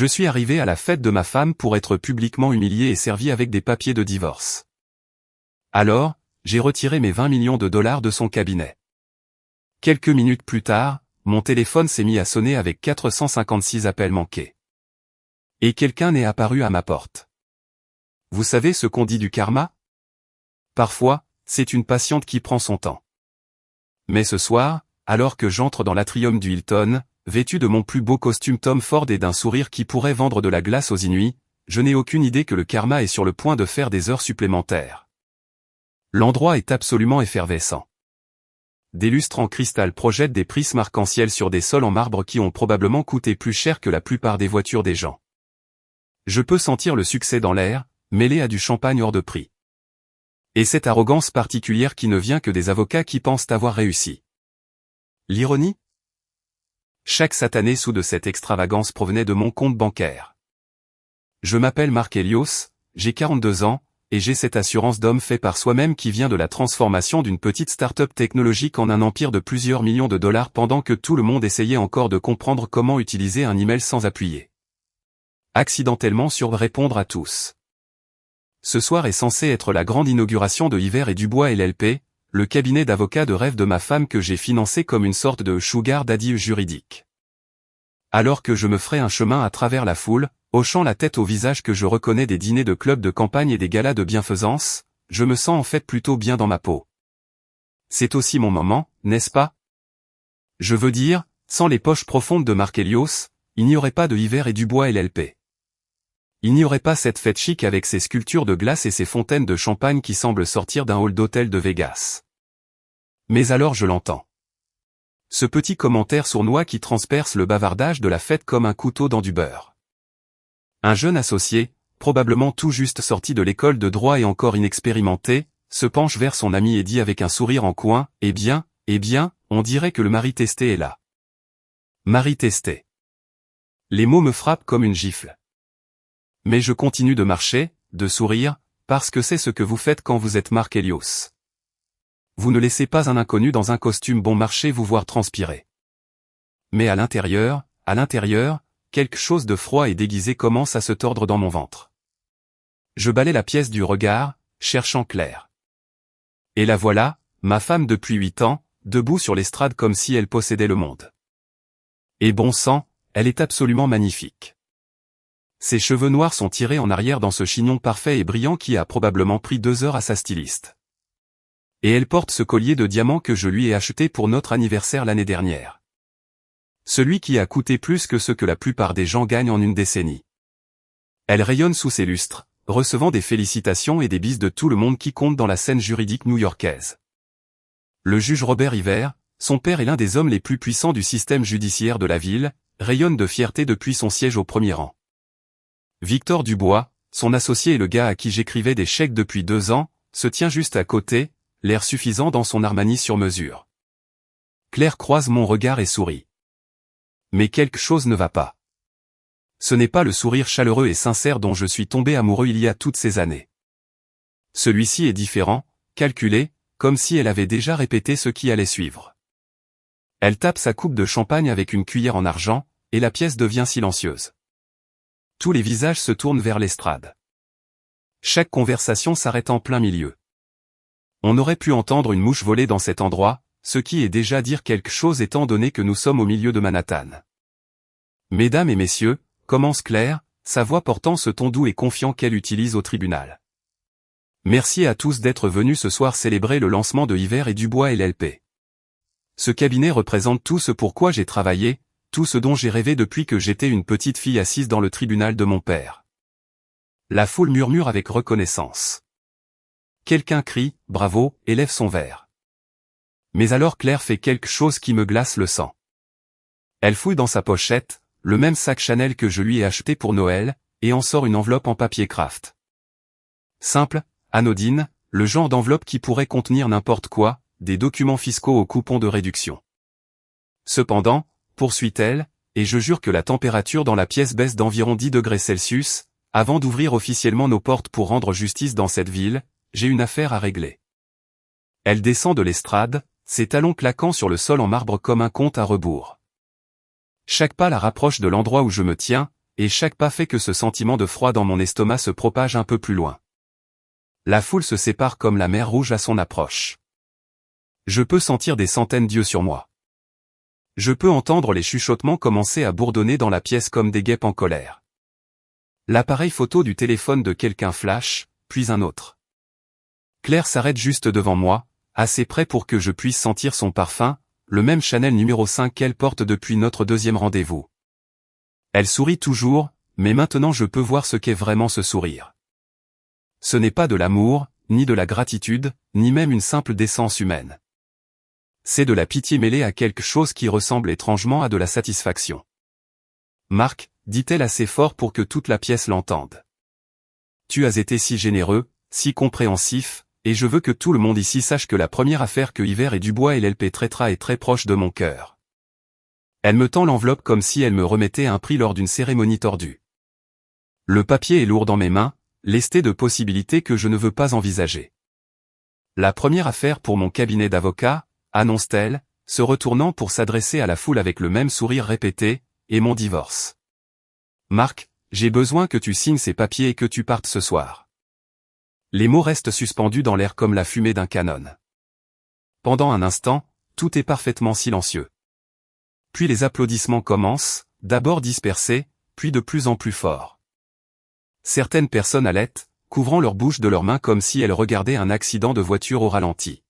Je suis arrivé à la fête de ma femme pour être publiquement humilié et servi avec des papiers de divorce. Alors, j'ai retiré mes 20 millions de dollars de son cabinet. Quelques minutes plus tard, mon téléphone s'est mis à sonner avec 456 appels manqués. Et quelqu'un est apparu à ma porte. Vous savez ce qu'on dit du karma? Parfois, c'est une patiente qui prend son temps. Mais ce soir, alors que j'entre dans l'atrium du Hilton, vêtu de mon plus beau costume Tom Ford et d'un sourire qui pourrait vendre de la glace aux Inuits, je n'ai aucune idée que le karma est sur le point de faire des heures supplémentaires. L'endroit est absolument effervescent. Des lustres en cristal projettent des prismes arc-en-ciel sur des sols en marbre qui ont probablement coûté plus cher que la plupart des voitures des gens. Je peux sentir le succès dans l'air, mêlé à du champagne hors de prix. Et cette arrogance particulière qui ne vient que des avocats qui pensent avoir réussi. L'ironie? Chaque satané sou de cette extravagance provenait de mon compte bancaire. Je m'appelle Mark Elios, j'ai 42 ans, et j'ai cette assurance d'homme fait par soi-même qui vient de la transformation d'une petite start-up technologique en un empire de plusieurs millions de dollars pendant que tout le monde essayait encore de comprendre comment utiliser un email sans appuyer. Accidentellement sur répondre à tous. Ce soir est censé être la grande inauguration de Hiver et Dubois LLP, le cabinet d'avocats de rêve de ma femme que j'ai financé comme une sorte de sugar daddy juridique. Alors que je me ferai un chemin à travers la foule, hochant la tête au visage que je reconnais des dîners de clubs de campagne et des galas de bienfaisance, je me sens en fait plutôt bien dans ma peau. C'est aussi mon moment, n'est-ce pas? Je veux dire, sans les poches profondes de Mark Elios, il n'y aurait pas de Hiver et Dubois LLP. Il n'y aurait pas cette fête chic avec ses sculptures de glace et ses fontaines de champagne qui semblent sortir d'un hall d'hôtel de Vegas. Mais alors je l'entends. Ce petit commentaire sournois qui transperce le bavardage de la fête comme un couteau dans du beurre. Un jeune associé, probablement tout juste sorti de l'école de droit et encore inexpérimenté, se penche vers son ami et dit avec un sourire en coin, « Eh bien, on dirait que le mari testé est là. » Mari testé. Les mots me frappent comme une gifle. Mais je continue de marcher, de sourire, parce que c'est ce que vous faites quand vous êtes Mark Elios. Vous ne laissez pas un inconnu dans un costume bon marché vous voir transpirer. Mais à l'intérieur, quelque chose de froid et déguisé commence à se tordre dans mon ventre. Je balaie la pièce du regard, cherchant Claire. Et la voilà, ma femme depuis 8 ans, debout sur l'estrade comme si elle possédait le monde. Et bon sang, elle est absolument magnifique. Ses cheveux noirs sont tirés en arrière dans ce chignon parfait et brillant qui a probablement pris 2 heures à sa styliste. Et elle porte ce collier de diamants que je lui ai acheté pour notre anniversaire l'année dernière. Celui qui a coûté plus que ce que la plupart des gens gagnent en une décennie. Elle rayonne sous ses lustres, recevant des félicitations et des bises de tout le monde qui compte dans la scène juridique new-yorkaise. Le juge Robert Hiver, son père est l'un des hommes les plus puissants du système judiciaire de la ville, rayonne de fierté depuis son siège au premier rang. Victor Dubois, son associé et le gars à qui j'écrivais des chèques depuis 2 ans, se tient juste à côté, l'air suffisant dans son Armani sur mesure. Claire croise mon regard et sourit. Mais quelque chose ne va pas. Ce n'est pas le sourire chaleureux et sincère dont je suis tombé amoureux il y a toutes ces années. Celui-ci est différent, calculé, comme si elle avait déjà répété ce qui allait suivre. Elle tape sa coupe de champagne avec une cuillère en argent, et la pièce devient silencieuse. Tous les visages se tournent vers l'estrade. Chaque conversation s'arrête en plein milieu. On aurait pu entendre une mouche voler dans cet endroit, ce qui est déjà dire quelque chose étant donné que nous sommes au milieu de Manhattan. Mesdames et messieurs, commence Claire, sa voix portant ce ton doux et confiant qu'elle utilise au tribunal. Merci à tous d'être venus ce soir célébrer le lancement de Hiver et Dubois LLP. Ce cabinet représente tout ce pour quoi j'ai travaillé, tout ce dont j'ai rêvé depuis que j'étais une petite fille assise dans le tribunal de mon père. La foule murmure avec reconnaissance. Quelqu'un crie, bravo, et lève son verre. Mais alors Claire fait quelque chose qui me glace le sang. Elle fouille dans sa pochette, le même sac Chanel que je lui ai acheté pour Noël, et en sort une enveloppe en papier craft. Simple, anodine, le genre d'enveloppe qui pourrait contenir n'importe quoi, des documents fiscaux aux coupons de réduction. Cependant, poursuit-elle, et je jure que la température dans la pièce baisse d'environ 10 degrés Celsius, avant d'ouvrir officiellement nos portes pour rendre justice dans cette ville, j'ai une affaire à régler. Elle descend de l'estrade, ses talons claquant sur le sol en marbre comme un compte à rebours. Chaque pas la rapproche de l'endroit où je me tiens, et chaque pas fait que ce sentiment de froid dans mon estomac se propage un peu plus loin. La foule se sépare comme la mer Rouge à son approche. Je peux sentir des centaines d'yeux sur moi. Je peux entendre les chuchotements commencer à bourdonner dans la pièce comme des guêpes en colère. L'appareil photo du téléphone de quelqu'un flash, puis un autre. Claire s'arrête juste devant moi, assez près pour que je puisse sentir son parfum, le même Chanel numéro 5 qu'elle porte depuis notre deuxième rendez-vous. Elle sourit toujours, mais maintenant je peux voir ce qu'est vraiment ce sourire. Ce n'est pas de l'amour, ni de la gratitude, ni même une simple décence humaine. C'est de la pitié mêlée à quelque chose qui ressemble étrangement à de la satisfaction. « Marc », dit-elle assez fort pour que toute la pièce l'entende. « Tu as été si généreux, si compréhensif, et je veux que tout le monde ici sache que la première affaire que Hiver et Dubois et LLP traitera est très proche de mon cœur. » Elle me tend l'enveloppe comme si elle me remettait un prix lors d'une cérémonie tordue. Le papier est lourd dans mes mains, lesté de possibilités que je ne veux pas envisager. La première affaire pour mon cabinet d'avocat, annonce-t-elle, se retournant pour s'adresser à la foule avec le même sourire répété, et mon divorce. Marc, j'ai besoin que tu signes ces papiers et que tu partes ce soir. Les mots restent suspendus dans l'air comme la fumée d'un canon. Pendant un instant, tout est parfaitement silencieux. Puis les applaudissements commencent, d'abord dispersés, puis de plus en plus forts. Certaines personnes halètent, couvrant leur bouche de leurs mains comme si elles regardaient un accident de voiture au ralenti.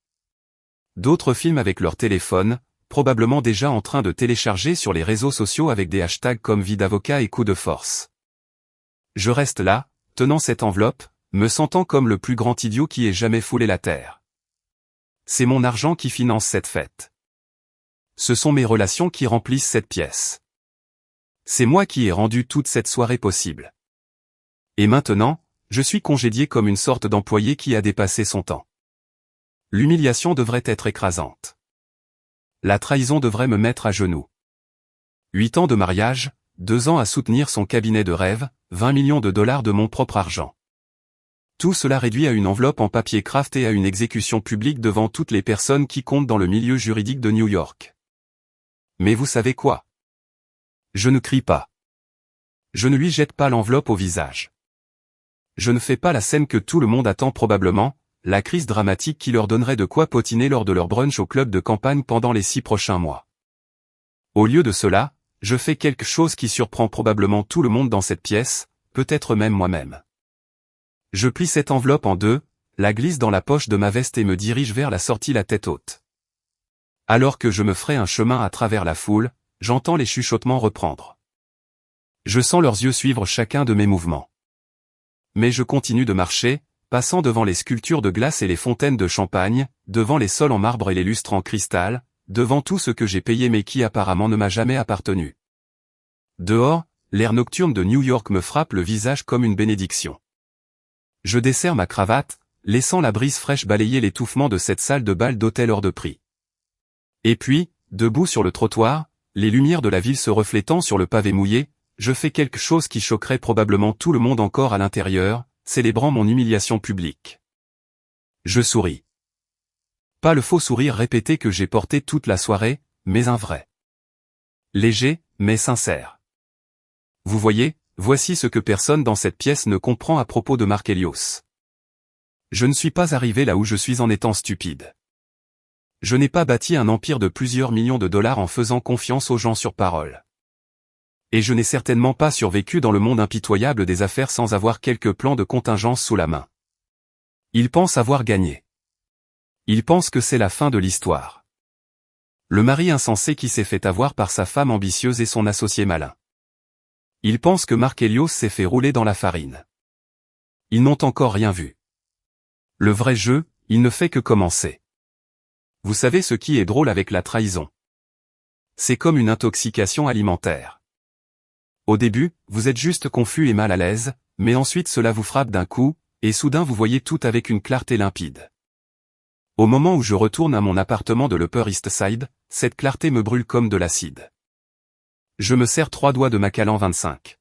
D'autres filment avec leur téléphone, probablement déjà en train de télécharger sur les réseaux sociaux avec des hashtags comme vie d'avocat et coup de force. Je reste là, tenant cette enveloppe, me sentant comme le plus grand idiot qui ait jamais foulé la terre. C'est mon argent qui finance cette fête. Ce sont mes relations qui remplissent cette pièce. C'est moi qui ai rendu toute cette soirée possible. Et maintenant, je suis congédié comme une sorte d'employé qui a dépassé son temps. L'humiliation devrait être écrasante. La trahison devrait me mettre à genoux. 8 ans de mariage, 2 ans à soutenir son cabinet de rêve, 20 millions de dollars de mon propre argent. Tout cela réduit à une enveloppe en papier craft et à une exécution publique devant toutes les personnes qui comptent dans le milieu juridique de New York. Mais vous savez quoi? Je ne crie pas. Je ne lui jette pas l'enveloppe au visage. Je ne fais pas la scène que tout le monde attend probablement, la crise dramatique qui leur donnerait de quoi potiner lors de leur brunch au club de campagne pendant les 6 prochains mois. Au lieu de cela, je fais quelque chose qui surprend probablement tout le monde dans cette pièce, peut-être même moi-même. Je plie cette enveloppe en deux, la glisse dans la poche de ma veste et me dirige vers la sortie la tête haute. Alors que je me ferai un chemin à travers la foule, j'entends les chuchotements reprendre. Je sens leurs yeux suivre chacun de mes mouvements. Mais je continue de marcher, passant devant les sculptures de glace et les fontaines de champagne, devant les sols en marbre et les lustres en cristal, devant tout ce que j'ai payé mais qui apparemment ne m'a jamais appartenu. Dehors, l'air nocturne de New York me frappe le visage comme une bénédiction. Je desserre ma cravate, laissant la brise fraîche balayer l'étouffement de cette salle de bal d'hôtel hors de prix. Et puis, debout sur le trottoir, les lumières de la ville se reflétant sur le pavé mouillé, je fais quelque chose qui choquerait probablement tout le monde encore à l'intérieur, célébrant mon humiliation publique. Je souris. Pas le faux sourire répété que j'ai porté toute la soirée, mais un vrai. Léger, mais sincère. Vous voyez, voici ce que personne dans cette pièce ne comprend à propos de Marc Elios. Je ne suis pas arrivé là où je suis en étant stupide. Je n'ai pas bâti un empire de plusieurs millions de dollars en faisant confiance aux gens sur parole. Et je n'ai certainement pas survécu dans le monde impitoyable des affaires sans avoir quelques plans de contingence sous la main. Ils pensent avoir gagné. Ils pensent que c'est la fin de l'histoire. Le mari insensé qui s'est fait avoir par sa femme ambitieuse et son associé malin. Ils pensent que Marc Elios s'est fait rouler dans la farine. Ils n'ont encore rien vu. Le vrai jeu, il ne fait que commencer. Vous savez ce qui est drôle avec la trahison? C'est comme une intoxication alimentaire. Au début, vous êtes juste confus et mal à l'aise, mais ensuite cela vous frappe d'un coup, et soudain vous voyez tout avec une clarté limpide. Au moment où je retourne à mon appartement de l'Upper East Side, cette clarté me brûle comme de l'acide. Je me serre 3 doigts de Macallan 25.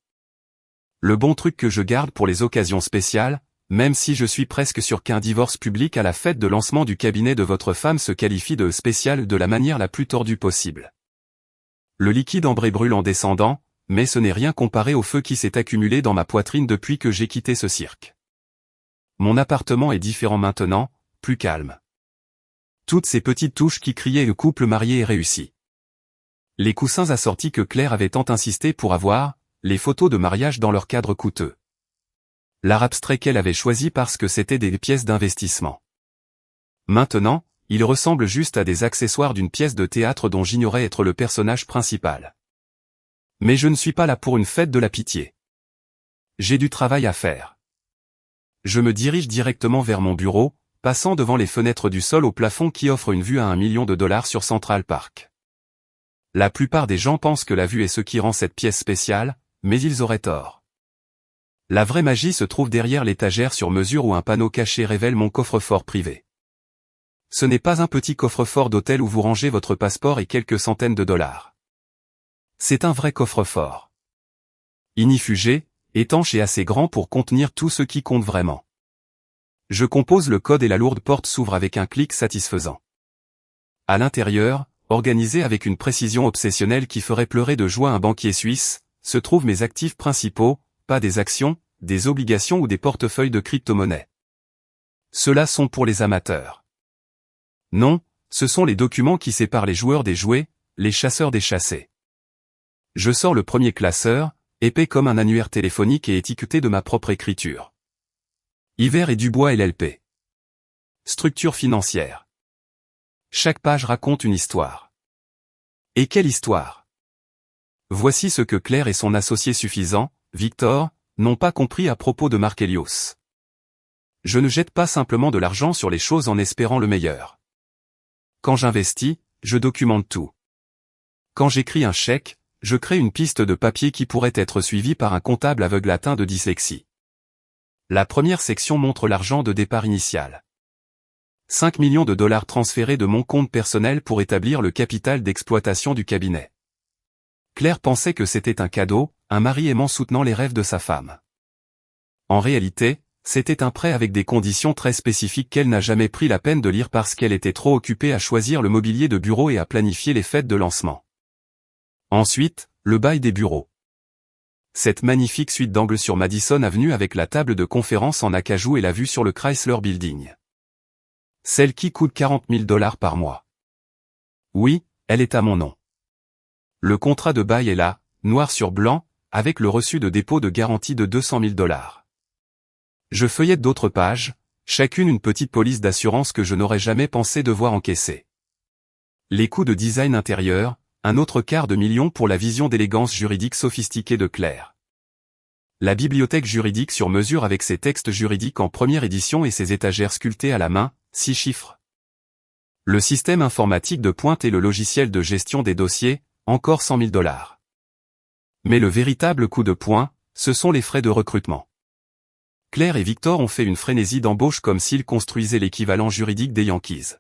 Le bon truc que je garde pour les occasions spéciales, même si je suis presque sûr qu'un divorce public à la fête de lancement du cabinet de votre femme se qualifie de spécial de la manière la plus tordue possible. Le liquide ambré brûle en descendant, mais ce n'est rien comparé au feu qui s'est accumulé dans ma poitrine depuis que j'ai quitté ce cirque. Mon appartement est différent maintenant, plus calme. Toutes ces petites touches qui criaient le couple marié et réussi. Les coussins assortis que Claire avait tant insisté pour avoir, les photos de mariage dans leur cadre coûteux. L'art abstrait qu'elle avait choisi parce que c'était des pièces d'investissement. Maintenant, ils ressemblent juste à des accessoires d'une pièce de théâtre dont j'ignorais être le personnage principal. Mais je ne suis pas là pour une fête de la pitié. J'ai du travail à faire. Je me dirige directement vers mon bureau, passant devant les fenêtres du sol au plafond qui offrent une vue à $1 million sur Central Park. La plupart des gens pensent que la vue est ce qui rend cette pièce spéciale, mais ils auraient tort. La vraie magie se trouve derrière l'étagère sur mesure où un panneau caché révèle mon coffre-fort privé. Ce n'est pas un petit coffre-fort d'hôtel où vous rangez votre passeport et quelques centaines de dollars. C'est un vrai coffre-fort. Ignifugé, étanche et assez grand pour contenir tout ce qui compte vraiment. Je compose le code et la lourde porte s'ouvre avec un clic satisfaisant. À l'intérieur, organisé avec une précision obsessionnelle qui ferait pleurer de joie un banquier suisse, se trouvent mes actifs principaux, pas des actions, des obligations ou des portefeuilles de crypto-monnaies. Ceux-là sont pour les amateurs. Non, ce sont les documents qui séparent les joueurs des jouets, les chasseurs des chassés. Je sors le premier classeur, épais comme un annuaire téléphonique et étiqueté de ma propre écriture. Hiver et Dubois LLP. Structure financière. Chaque page raconte une histoire. Et quelle histoire? Voici ce que Claire et son associé suffisant, Victor, n'ont pas compris à propos de Mark Elios. Je ne jette pas simplement de l'argent sur les choses en espérant le meilleur. Quand j'investis, je documente tout. Quand j'écris un chèque, je crée une piste de papier qui pourrait être suivie par un comptable aveugle atteint de dyslexie. La première section montre l'argent de départ initial. $5 millions transférés de mon compte personnel pour établir le capital d'exploitation du cabinet. Claire pensait que c'était un cadeau, un mari aimant soutenant les rêves de sa femme. En réalité, c'était un prêt avec des conditions très spécifiques qu'elle n'a jamais pris la peine de lire parce qu'elle était trop occupée à choisir le mobilier de bureau et à planifier les fêtes de lancement. Ensuite, le bail des bureaux. Cette magnifique suite d'angles sur Madison Avenue avec la table de conférence en acajou et la vue sur le Chrysler Building. Celle qui coûte $40 000 par mois. Oui, elle est à mon nom. Le contrat de bail est là, noir sur blanc, avec le reçu de dépôt de garantie de $200 000. Je feuillette d'autres pages, chacune une petite police d'assurance que je n'aurais jamais pensé devoir encaisser. Les coûts de design intérieur, un autre $250 000 pour la vision d'élégance juridique sophistiquée de Claire. La bibliothèque juridique sur mesure avec ses textes juridiques en première édition et ses étagères sculptées à la main, 6 chiffres. Le système informatique de pointe et le logiciel de gestion des dossiers, encore $100 000. Mais le véritable coup de poing, ce sont les frais de recrutement. Claire et Victor ont fait une frénésie d'embauche comme s'ils construisaient l'équivalent juridique des Yankees.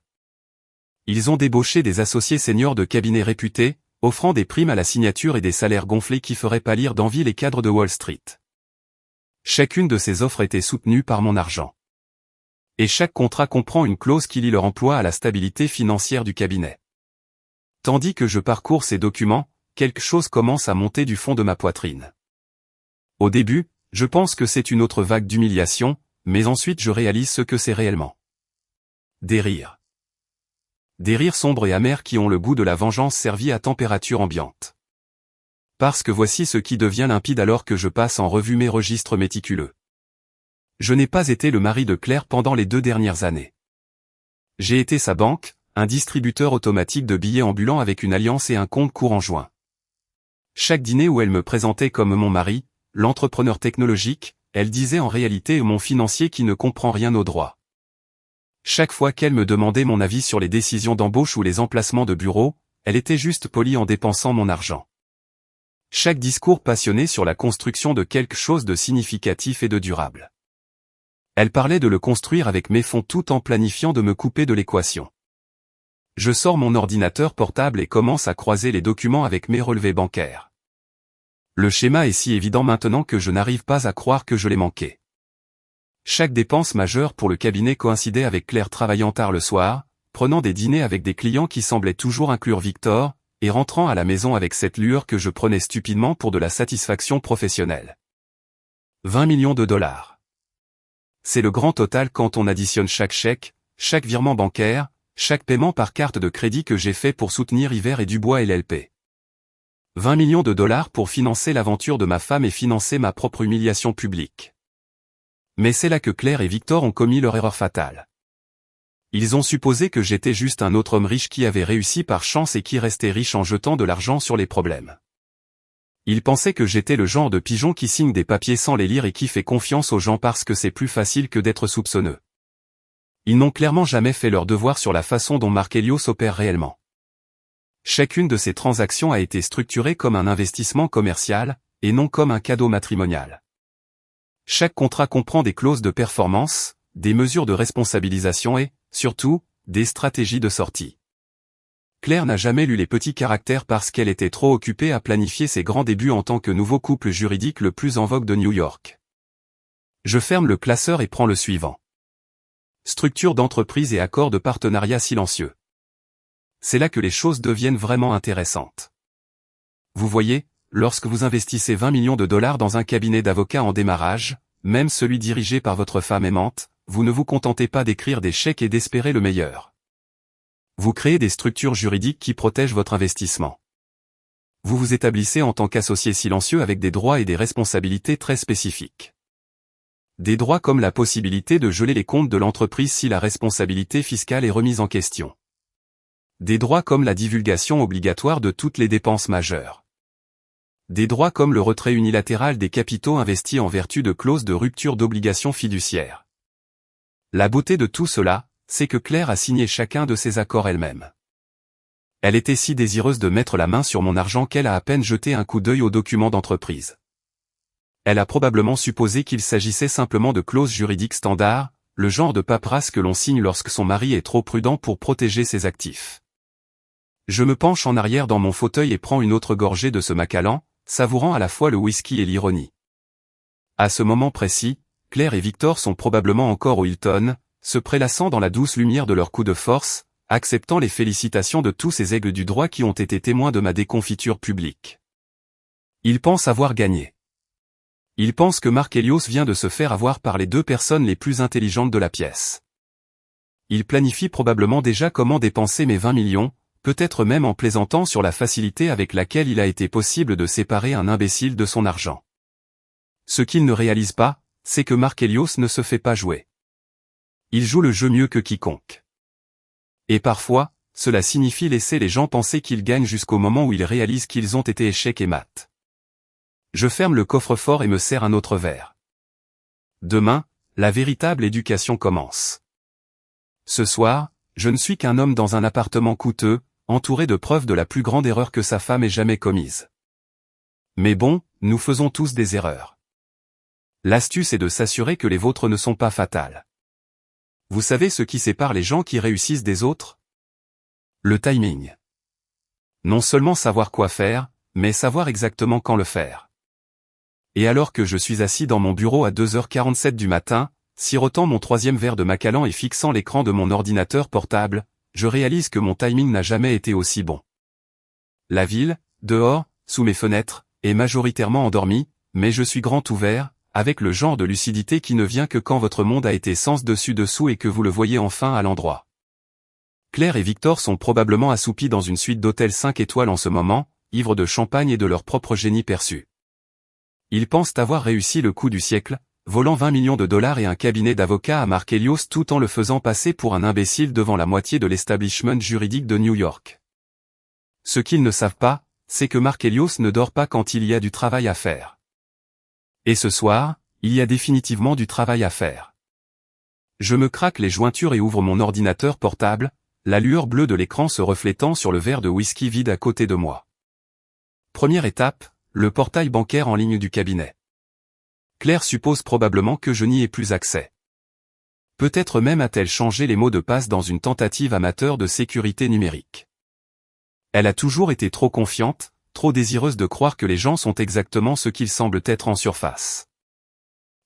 Ils ont débauché des associés seniors de cabinets réputés, offrant des primes à la signature et des salaires gonflés qui feraient pâlir d'envie les cadres de Wall Street. Chacune de ces offres était soutenue par mon argent. Et chaque contrat comprend une clause qui lie leur emploi à la stabilité financière du cabinet. Tandis que je parcours ces documents, quelque chose commence à monter du fond de ma poitrine. Au début, je pense que c'est une autre vague d'humiliation, mais ensuite je réalise ce que c'est réellement. Des rires. Des rires sombres et amers qui ont le goût de la vengeance servie à température ambiante. Parce que voici ce qui devient limpide alors que je passe en revue mes registres méticuleux. Je n'ai pas été le mari de Claire pendant les 2 dernières années. J'ai été sa banque, un distributeur automatique de billets ambulants avec une alliance et un compte courant joint. Chaque dîner où elle me présentait comme mon mari, l'entrepreneur technologique, elle disait en réalité mon financier qui ne comprend rien au droit. Chaque fois qu'elle me demandait mon avis sur les décisions d'embauche ou les emplacements de bureau, elle était juste polie en dépensant mon argent. Chaque discours passionné sur la construction de quelque chose de significatif et de durable. Elle parlait de le construire avec mes fonds tout en planifiant de me couper de l'équation. Je sors mon ordinateur portable et commence à croiser les documents avec mes relevés bancaires. Le schéma est si évident maintenant que je n'arrive pas à croire que je l'ai manqué. Chaque dépense majeure pour le cabinet coïncidait avec Claire travaillant tard le soir, prenant des dîners avec des clients qui semblaient toujours inclure Victor, et rentrant à la maison avec cette lueur que je prenais stupidement pour de la satisfaction professionnelle. 20 millions de dollars. C'est le grand total quand on additionne chaque chèque, chaque virement bancaire, chaque paiement par carte de crédit que j'ai fait pour soutenir Hiver et Dubois LLP. 20 millions de dollars pour financer l'aventure de ma femme et financer ma propre humiliation publique. Mais c'est là que Claire et Victor ont commis leur erreur fatale. Ils ont supposé que j'étais juste un autre homme riche qui avait réussi par chance et qui restait riche en jetant de l'argent sur les problèmes. Ils pensaient que j'étais le genre de pigeon qui signe des papiers sans les lire et qui fait confiance aux gens parce que c'est plus facile que d'être soupçonneux. Ils n'ont clairement jamais fait leur devoir sur la façon dont Mark Helios opère réellement. Chacune de ces transactions a été structurée comme un investissement commercial, et non comme un cadeau matrimonial. Chaque contrat comprend des clauses de performance, des mesures de responsabilisation et, surtout, des stratégies de sortie. Claire n'a jamais lu les petits caractères parce qu'elle était trop occupée à planifier ses grands débuts en tant que nouveau couple juridique le plus en vogue de New York. Je ferme le classeur et prends le suivant. Structure d'entreprise et accord de partenariat silencieux. C'est là que les choses deviennent vraiment intéressantes. Vous voyez, lorsque vous investissez 20 millions de dollars dans un cabinet d'avocats en démarrage, même celui dirigé par votre femme aimante, vous ne vous contentez pas d'écrire des chèques et d'espérer le meilleur. Vous créez des structures juridiques qui protègent votre investissement. Vous vous établissez en tant qu'associé silencieux avec des droits et des responsabilités très spécifiques. Des droits comme la possibilité de geler les comptes de l'entreprise si la responsabilité fiscale est remise en question. Des droits comme la divulgation obligatoire de toutes les dépenses majeures. Des droits comme le retrait unilatéral des capitaux investis en vertu de clauses de rupture d'obligations fiduciaires. La beauté de tout cela, c'est que Claire a signé chacun de ces accords elle-même. Elle était si désireuse de mettre la main sur mon argent qu'elle a à peine jeté un coup d'œil aux documents d'entreprise. Elle a probablement supposé qu'il s'agissait simplement de clauses juridiques standards, le genre de paperasse que l'on signe lorsque son mari est trop prudent pour protéger ses actifs. Je me penche en arrière dans mon fauteuil et prends une autre gorgée de ce Macallan, savourant à la fois le whisky et l'ironie. À ce moment précis, Claire et Victor sont probablement encore au Hilton, se prélassant dans la douce lumière de leur coup de force, acceptant les félicitations de tous ces aigles du droit qui ont été témoins de ma déconfiture publique. Ils pensent avoir gagné. Ils pensent que Mark Helios vient de se faire avoir par les deux personnes les plus intelligentes de la pièce. Ils planifient probablement déjà comment dépenser mes 20 millions, peut-être même en plaisantant sur la facilité avec laquelle il a été possible de séparer un imbécile de son argent. Ce qu'ils ne réalisent pas, c'est que Mark Helios ne se fait pas jouer. Il joue le jeu mieux que quiconque. Et parfois, cela signifie laisser les gens penser qu'ils gagnent jusqu'au moment où ils réalisent qu'ils ont été échecs et mat. Je ferme le coffre-fort et me sers un autre verre. Demain, la véritable éducation commence. Ce soir, je ne suis qu'un homme dans un appartement coûteux, entouré de preuves de la plus grande erreur que sa femme ait jamais commise. Mais bon, nous faisons tous des erreurs. L'astuce est de s'assurer que les vôtres ne sont pas fatales. Vous savez ce qui sépare les gens qui réussissent des autres? Le timing. Non seulement savoir quoi faire, mais savoir exactement quand le faire. Et alors que je suis assis dans mon bureau à 2h47 du matin, sirotant mon troisième verre de Macallan et fixant l'écran de mon ordinateur portable, je réalise que mon timing n'a jamais été aussi bon. La ville, dehors, sous mes fenêtres, est majoritairement endormie, mais je suis grand ouvert, avec le genre de lucidité qui ne vient que quand votre monde a été sens dessus dessous et que vous le voyez enfin à l'endroit. Claire et Victor sont probablement assoupis dans une suite d'hôtels 5 étoiles en ce moment, ivres de champagne et de leur propre génie perçu. Ils pensent avoir réussi le coup du siècle, volant 20 millions de dollars et un cabinet d'avocats à Mark Helios tout en le faisant passer pour un imbécile devant la moitié de l'establishment juridique de New York. Ce qu'ils ne savent pas, c'est que Mark Helios ne dort pas quand il y a du travail à faire. Et ce soir, il y a définitivement du travail à faire. Je me craque les jointures et ouvre mon ordinateur portable, la lueur bleue de l'écran se reflétant sur le verre de whisky vide à côté de moi. Première étape, le portail bancaire en ligne du cabinet. Claire suppose probablement que je n'y ai plus accès. Peut-être même a-t-elle changé les mots de passe dans une tentative amateur de sécurité numérique. Elle a toujours été trop confiante, trop désireuse de croire que les gens sont exactement ce qu'ils semblent être en surface.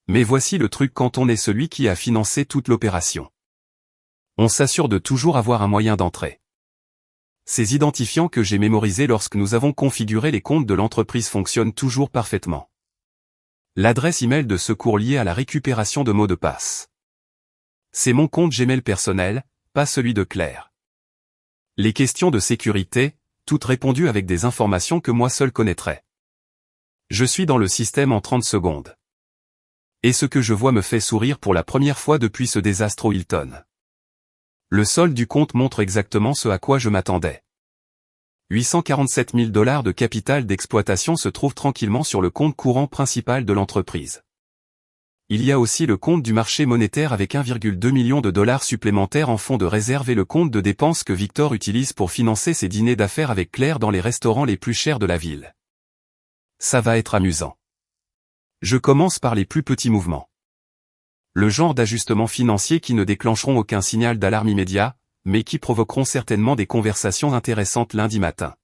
Mais voici le truc quand on est celui qui a financé toute l'opération. On s'assure de toujours avoir un moyen d'entrée. Ces identifiants que j'ai mémorisés lorsque nous avons configuré les comptes de l'entreprise fonctionnent toujours parfaitement. L'adresse email de secours liée à la récupération de mots de passe. C'est mon compte Gmail personnel, pas celui de Claire. Les questions de sécurité, toutes répondues avec des informations que moi seul connaîtrais. Je suis dans le système en 30 secondes. Et ce que je vois me fait sourire pour la première fois depuis ce désastre au Hilton. Le solde du compte montre exactement ce à quoi je m'attendais. 847 000 $ de capital d'exploitation se trouve tranquillement sur le compte courant principal de l'entreprise. Il y a aussi le compte du marché monétaire avec 1,2 million de dollars supplémentaires en fonds de réserve et le compte de dépenses que Victor utilise pour financer ses dîners d'affaires avec Claire dans les restaurants les plus chers de la ville. Ça va être amusant. Je commence par les plus petits mouvements. Le genre d'ajustements financiers qui ne déclencheront aucun signal d'alarme immédiat, mais qui provoqueront certainement des conversations intéressantes lundi matin.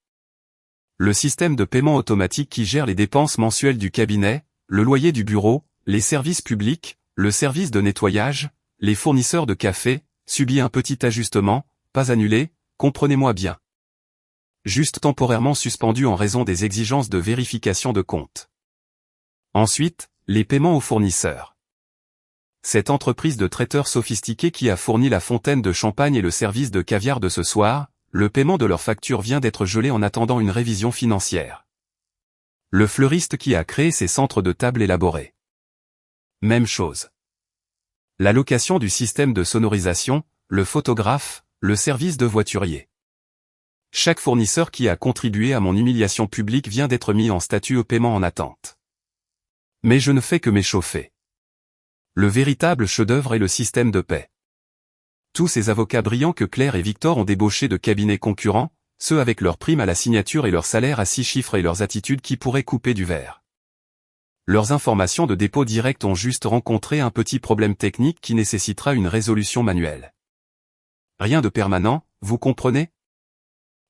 Le système de paiement automatique qui gère les dépenses mensuelles du cabinet, le loyer du bureau, les services publics, le service de nettoyage, les fournisseurs de café, subit un petit ajustement, pas annulé, comprenez-moi bien. Juste temporairement suspendu en raison des exigences de vérification de compte. Ensuite, les paiements aux fournisseurs. Cette entreprise de traiteurs sophistiqués qui a fourni la fontaine de champagne et le service de caviar de ce soir, le paiement de leur facture vient d'être gelé en attendant une révision financière. Le fleuriste qui a créé ces centres de table élaborés. Même chose. La location du système de sonorisation, le photographe, le service de voiturier. Chaque fournisseur qui a contribué à mon humiliation publique vient d'être mis en statut au paiement en attente. Mais je ne fais que m'échauffer. Le véritable chef-d'œuvre est le système de paie. Tous ces avocats brillants que Claire et Victor ont débauchés de cabinets concurrents, ceux avec leurs primes à la signature et leurs salaires à 6 chiffres et leurs attitudes qui pourraient couper du verre. Leurs informations de dépôt direct ont juste rencontré un petit problème technique qui nécessitera une résolution manuelle. Rien de permanent, vous comprenez?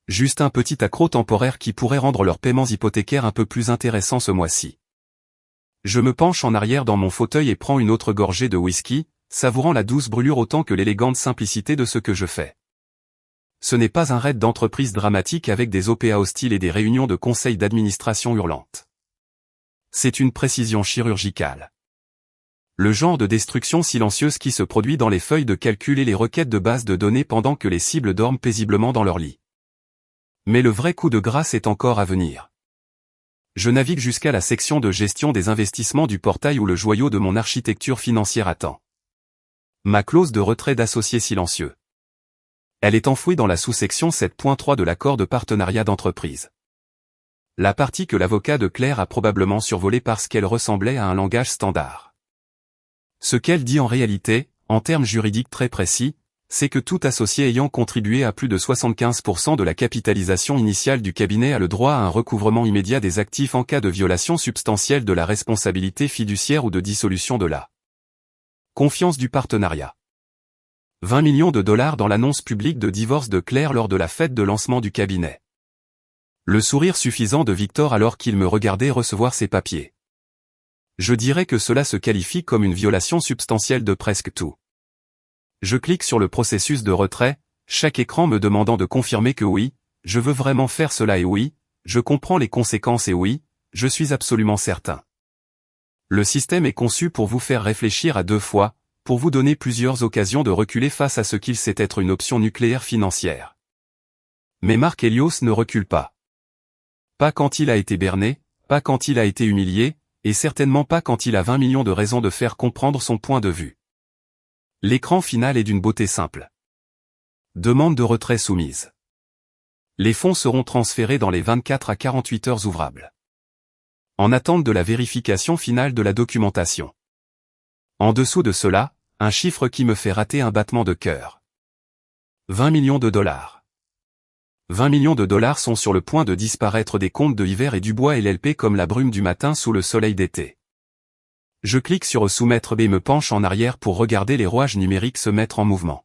Juste un petit accroc temporaire qui pourrait rendre leurs paiements hypothécaires un peu plus intéressants ce mois-ci. Je me penche en arrière dans mon fauteuil et prends une autre gorgée de whisky, savourant la douce brûlure autant que l'élégante simplicité de ce que je fais. Ce n'est pas un raid d'entreprise dramatique avec des OPA hostiles et des réunions de conseil d'administration hurlantes. C'est une précision chirurgicale. Le genre de destruction silencieuse qui se produit dans les feuilles de calcul et les requêtes de base de données pendant que les cibles dorment paisiblement dans leur lit. Mais le vrai coup de grâce est encore à venir. Je navigue jusqu'à la section de gestion des investissements du portail où le joyau de mon architecture financière attend. Ma clause de retrait d'associé silencieux. Elle est enfouie dans la sous-section 7.3 de l'accord de partenariat d'entreprise. La partie que l'avocat de Claire a probablement survolée parce qu'elle ressemblait à un langage standard. Ce qu'elle dit en réalité, en termes juridiques très précis, c'est que tout associé ayant contribué à plus de 75% de la capitalisation initiale du cabinet a le droit à un recouvrement immédiat des actifs en cas de violation substantielle de la responsabilité fiduciaire ou de dissolution de la confiance du partenariat. 20 millions de dollars dans l'annonce publique de divorce de Claire lors de la fête de lancement du cabinet. Le sourire suffisant de Victor alors qu'il me regardait recevoir ses papiers. Je dirais que cela se qualifie comme une violation substantielle de presque tout. Je clique sur le processus de retrait, chaque écran me demandant de confirmer que oui, je veux vraiment faire cela et oui, je comprends les conséquences et oui, je suis absolument certain. Le système est conçu pour vous faire réfléchir à deux fois, pour vous donner plusieurs occasions de reculer face à ce qu'il sait être une option nucléaire financière. Mais Mark Helios ne recule pas. Pas quand il a été berné, pas quand il a été humilié, et certainement pas quand il a 20 millions de raisons de faire comprendre son point de vue. L'écran final est d'une beauté simple. Demande de retrait soumise. Les fonds seront transférés dans les 24 à 48 heures ouvrables. En attente de la vérification finale de la documentation. En dessous de cela, un chiffre qui me fait rater un battement de cœur. 20 millions de dollars. 20 millions de dollars sont sur le point de disparaître des comptes de Hiver et Dubois LLP comme la brume du matin sous le soleil d'été. Je clique sur soumettre et me penche en arrière pour regarder les rouages numériques se mettre en mouvement.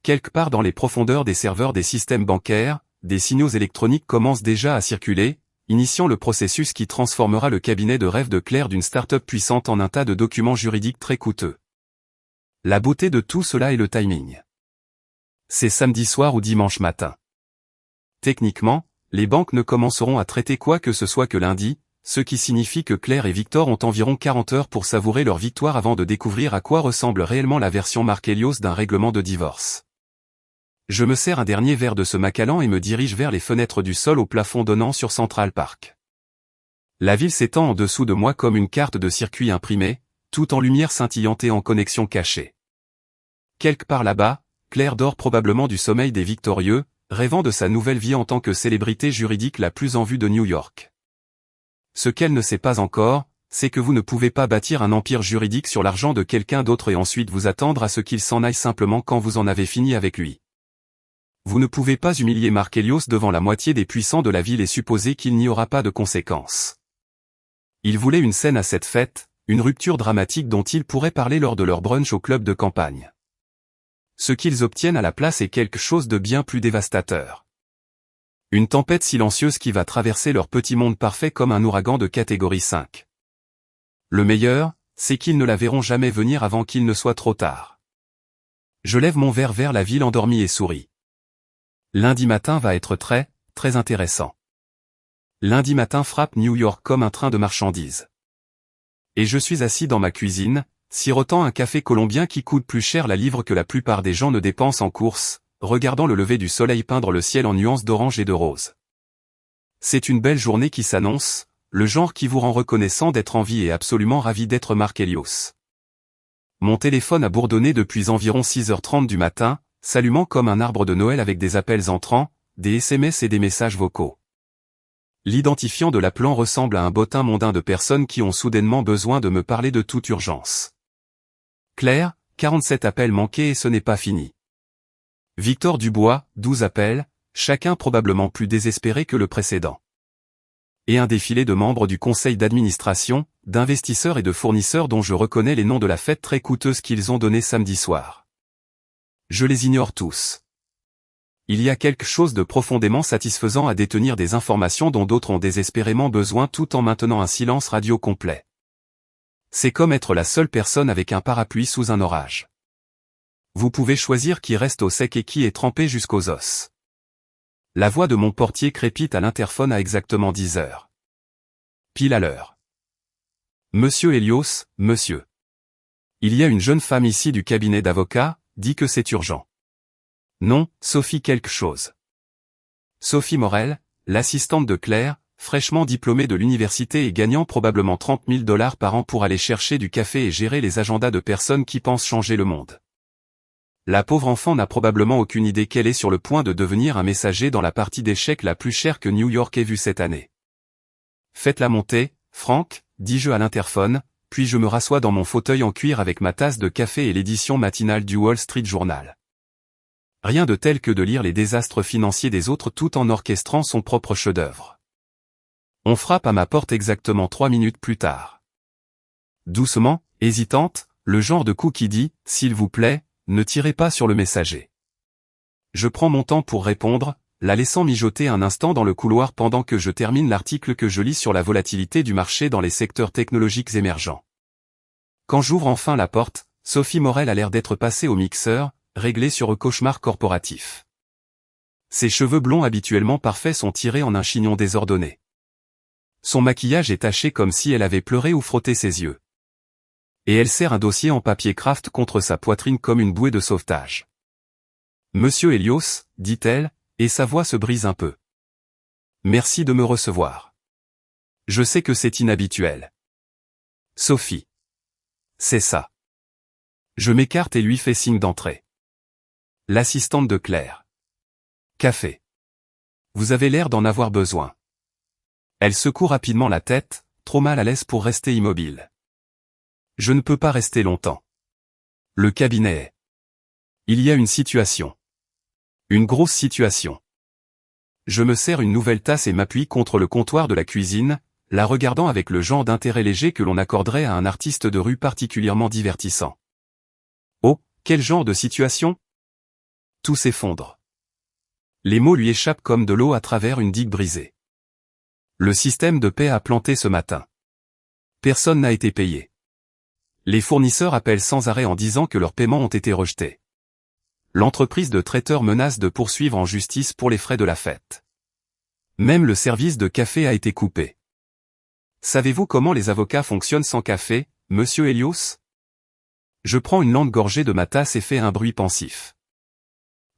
Quelque part dans les profondeurs des serveurs des systèmes bancaires, des signaux électroniques commencent déjà à circuler, initiant le processus qui transformera le cabinet de rêve de Claire d'une start-up puissante en un tas de documents juridiques très coûteux. La beauté de tout cela est le timing. C'est samedi soir ou dimanche matin. Techniquement, les banques ne commenceront à traiter quoi que ce soit que lundi, ce qui signifie que Claire et Victor ont environ 40 heures pour savourer leur victoire avant de découvrir à quoi ressemble réellement la version Mark Helios d'un règlement de divorce. Je me sers un dernier verre de ce Macallan et me dirige vers les fenêtres du sol au plafond donnant sur Central Park. La ville s'étend en dessous de moi comme une carte de circuit imprimée, tout en lumière scintillante et en connexion cachée. Quelque part là-bas, Claire dort probablement du sommeil des victorieux, rêvant de sa nouvelle vie en tant que célébrité juridique la plus en vue de New York. Ce qu'elle ne sait pas encore, c'est que vous ne pouvez pas bâtir un empire juridique sur l'argent de quelqu'un d'autre et ensuite vous attendre à ce qu'il s'en aille simplement quand vous en avez fini avec lui. Vous ne pouvez pas humilier Mark Helios devant la moitié des puissants de la ville et supposer qu'il n'y aura pas de conséquences. Il voulait une scène à cette fête, une rupture dramatique dont ils pourraient parler lors de leur brunch au club de campagne. Ce qu'ils obtiennent à la place est quelque chose de bien plus dévastateur. Une tempête silencieuse qui va traverser leur petit monde parfait comme un ouragan de catégorie 5. Le meilleur, c'est qu'ils ne la verront jamais venir avant qu'il ne soit trop tard. Je lève mon verre vers la ville endormie et souris. Lundi matin va être très, très intéressant. Lundi matin frappe New York comme un train de marchandises. Et je suis assis dans ma cuisine, sirotant un café colombien qui coûte plus cher la livre que la plupart des gens ne dépensent en courses, regardant le lever du soleil peindre le ciel en nuances d'orange et de rose. C'est une belle journée qui s'annonce, le genre qui vous rend reconnaissant d'être en vie et absolument ravi d'être Mark Helios. Mon téléphone a bourdonné depuis environ 6h30 du matin, s'allumant comme un arbre de Noël avec des appels entrants, des SMS et des messages vocaux. L'identifiant de l'appelant ressemble à un bottin mondain de personnes qui ont soudainement besoin de me parler de toute urgence. Claire, 47 appels manqués et ce n'est pas fini. Victor Dubois, 12 appels, chacun probablement plus désespéré que le précédent. Et un défilé de membres du conseil d'administration, d'investisseurs et de fournisseurs dont je reconnais les noms de la fête très coûteuse qu'ils ont donnée samedi soir. Je les ignore tous. Il y a quelque chose de profondément satisfaisant à détenir des informations dont d'autres ont désespérément besoin tout en maintenant un silence radio complet. C'est comme être la seule personne avec un parapluie sous un orage. Vous pouvez choisir qui reste au sec et qui est trempé jusqu'aux os. La voix de mon portier crépite à l'interphone à exactement 10 heures. Pile à l'heure. Monsieur Helios, monsieur. Il y a une jeune femme ici du cabinet d'avocat, dit que c'est urgent. Non, Sophie quelque chose. Sophie Morel, l'assistante de Claire, fraîchement diplômée de l'université et gagnant probablement 30 000 $ par an pour aller chercher du café et gérer les agendas de personnes qui pensent changer le monde. La pauvre enfant n'a probablement aucune idée qu'elle est sur le point de devenir un messager dans la partie d'échecs la plus chère que New York ait vue cette année. Faites-la monter, Franck, dis-je à l'interphone, puis je me rassois dans mon fauteuil en cuir avec ma tasse de café et l'édition matinale du Wall Street Journal. Rien de tel que de lire les désastres financiers des autres tout en orchestrant son propre chef-d'œuvre. On frappe à ma porte exactement 3 minutes plus tard. Doucement, hésitante, le genre de coup qui dit, s'il vous plaît, ne tirez pas sur le messager. Je prends mon temps pour répondre, la laissant mijoter un instant dans le couloir pendant que je termine l'article que je lis sur la volatilité du marché dans les secteurs technologiques émergents. Quand j'ouvre enfin la porte, Sophie Morel a l'air d'être passée au mixeur, réglée sur un cauchemar corporatif. Ses cheveux blonds habituellement parfaits sont tirés en un chignon désordonné. Son maquillage est taché comme si elle avait pleuré ou frotté ses yeux. Et elle serre un dossier en papier craft contre sa poitrine comme une bouée de sauvetage. Monsieur Helios, dit-elle, et sa voix se brise un peu. Merci de me recevoir. Je sais que c'est inhabituel. Sophie. C'est ça. Je m'écarte et lui fais signe d'entrer. L'assistante de Claire. Café. Vous avez l'air d'en avoir besoin. Elle secoue rapidement la tête, trop mal à l'aise pour rester immobile. Je ne peux pas rester longtemps. Le cabinet est. Il y a une situation. Une grosse situation. Je me sers une nouvelle tasse et m'appuie contre le comptoir de la cuisine, la regardant avec le genre d'intérêt léger que l'on accorderait à un artiste de rue particulièrement divertissant. Oh, quel genre de situation? Tout s'effondre. Les mots lui échappent comme de l'eau à travers une digue brisée. Le système de paie a planté ce matin. Personne n'a été payé. Les fournisseurs appellent sans arrêt en disant que leurs paiements ont été rejetés. L'entreprise de traiteurs menace de poursuivre en justice pour les frais de la fête. Même le service de café a été coupé. Savez-vous comment les avocats fonctionnent sans café, monsieur Elios? Je prends une lente gorgée de ma tasse et fais un bruit pensif.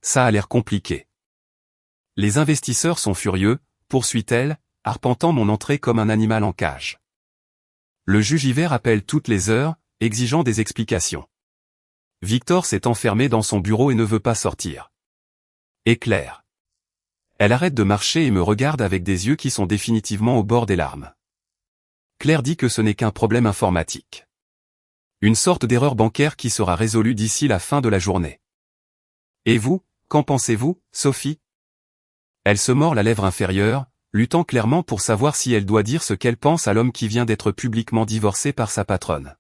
Ça a l'air compliqué. Les investisseurs sont furieux, poursuit-elle, arpentant mon entrée comme un animal en cage. Le juge Hiver appelle toutes les heures, exigeant des explications. Victor s'est enfermé dans son bureau et ne veut pas sortir. Et Claire. Elle arrête de marcher et me regarde avec des yeux qui sont définitivement au bord des larmes. Claire dit que ce n'est qu'un problème informatique. Une sorte d'erreur bancaire qui sera résolue d'ici la fin de la journée. Et vous, qu'en pensez-vous, Sophie? Elle se mord la lèvre inférieure, luttant clairement pour savoir si elle doit dire ce qu'elle pense à l'homme qui vient d'être publiquement divorcé par sa patronne.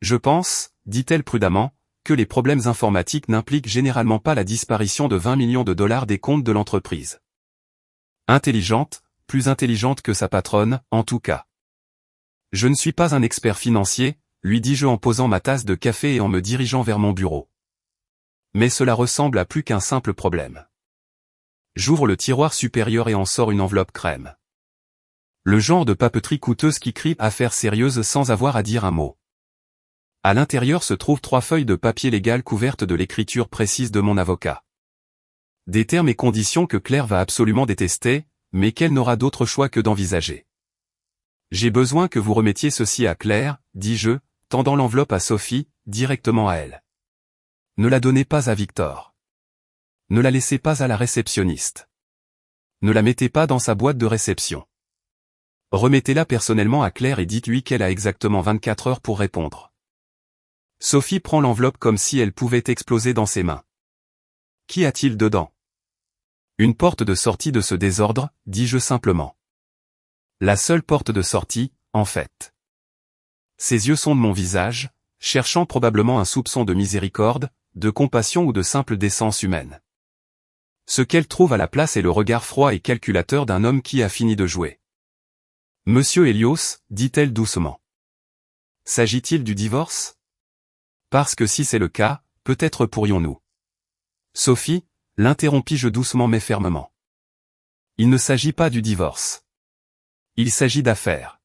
Je pense, dit-elle prudemment, que les problèmes informatiques n'impliquent généralement pas la disparition de 20 millions de dollars des comptes de l'entreprise. Intelligente, plus intelligente que sa patronne, en tout cas. Je ne suis pas un expert financier, lui dis-je en posant ma tasse de café et en me dirigeant vers mon bureau. Mais cela ressemble à plus qu'un simple problème. J'ouvre le tiroir supérieur et en sors une enveloppe crème. Le genre de papeterie coûteuse qui crie affaire sérieuse sans avoir à dire un mot. À l'intérieur se trouvent 3 feuilles de papier légal couvertes de l'écriture précise de mon avocat. Des termes et conditions que Claire va absolument détester, mais qu'elle n'aura d'autre choix que d'envisager. J'ai besoin que vous remettiez ceci à Claire, dis-je, tendant l'enveloppe à Sophie, directement à elle. Ne la donnez pas à Victor. Ne la laissez pas à la réceptionniste. Ne la mettez pas dans sa boîte de réception. Remettez-la personnellement à Claire et dites-lui qu'elle a exactement 24 heures pour répondre. Sophie prend l'enveloppe comme si elle pouvait exploser dans ses mains. Qu'y a-t-il dedans? Une porte de sortie de ce désordre, dis-je simplement. La seule porte de sortie, en fait. Ses yeux sondent mon visage, cherchant probablement un soupçon de miséricorde, de compassion ou de simple décence humaine. Ce qu'elle trouve à la place est le regard froid et calculateur d'un homme qui a fini de jouer. Monsieur Elios, dit-elle doucement. S'agit-il du divorce? Parce que si c'est le cas, peut-être pourrions-nous. Sophie, l'interrompis-je doucement mais fermement. Il ne s'agit pas du divorce. Il s'agit d'affaires.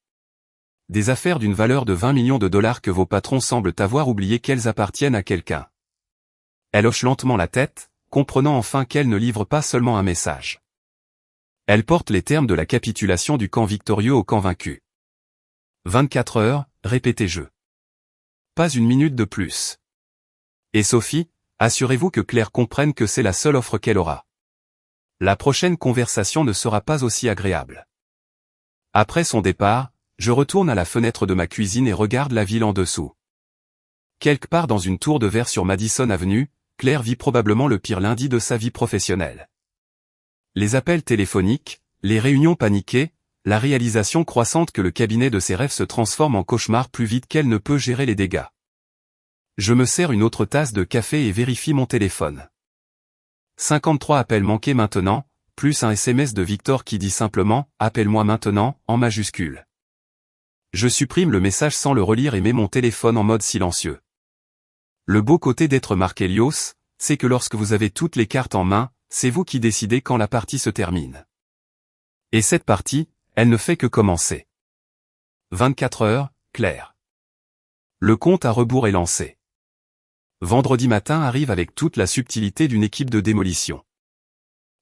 Des affaires d'une valeur de 20 millions de dollars que vos patrons semblent avoir oublié qu'elles appartiennent à quelqu'un. Elle hoche lentement la tête, comprenant enfin qu'elle ne livre pas seulement un message. Elle porte les termes de la capitulation du camp victorieux au camp vaincu. 24 heures, répétai-je. Pas une minute de plus. Et Sophie, assurez-vous que Claire comprenne que c'est la seule offre qu'elle aura. La prochaine conversation ne sera pas aussi agréable. Après son départ, je retourne à la fenêtre de ma cuisine et regarde la ville en dessous. Quelque part dans une tour de verre sur Madison Avenue, Claire vit probablement le pire lundi de sa vie professionnelle. Les appels téléphoniques, les réunions paniquées, la réalisation croissante que le cabinet de ses rêves se transforme en cauchemar plus vite qu'elle ne peut gérer les dégâts. Je me sers une autre tasse de café et vérifie mon téléphone. 53 appels manqués maintenant, plus un SMS de Victor qui dit simplement « Appelle-moi maintenant » en majuscule. Je supprime le message sans le relire et mets mon téléphone en mode silencieux. Le beau côté d'être Mark Elios, c'est que lorsque vous avez toutes les cartes en main, c'est vous qui décidez quand la partie se termine. Et cette partie, elle ne fait que commencer. 24 heures, Claire. Le compte à rebours est lancé. Vendredi matin arrive avec toute la subtilité d'une équipe de démolition.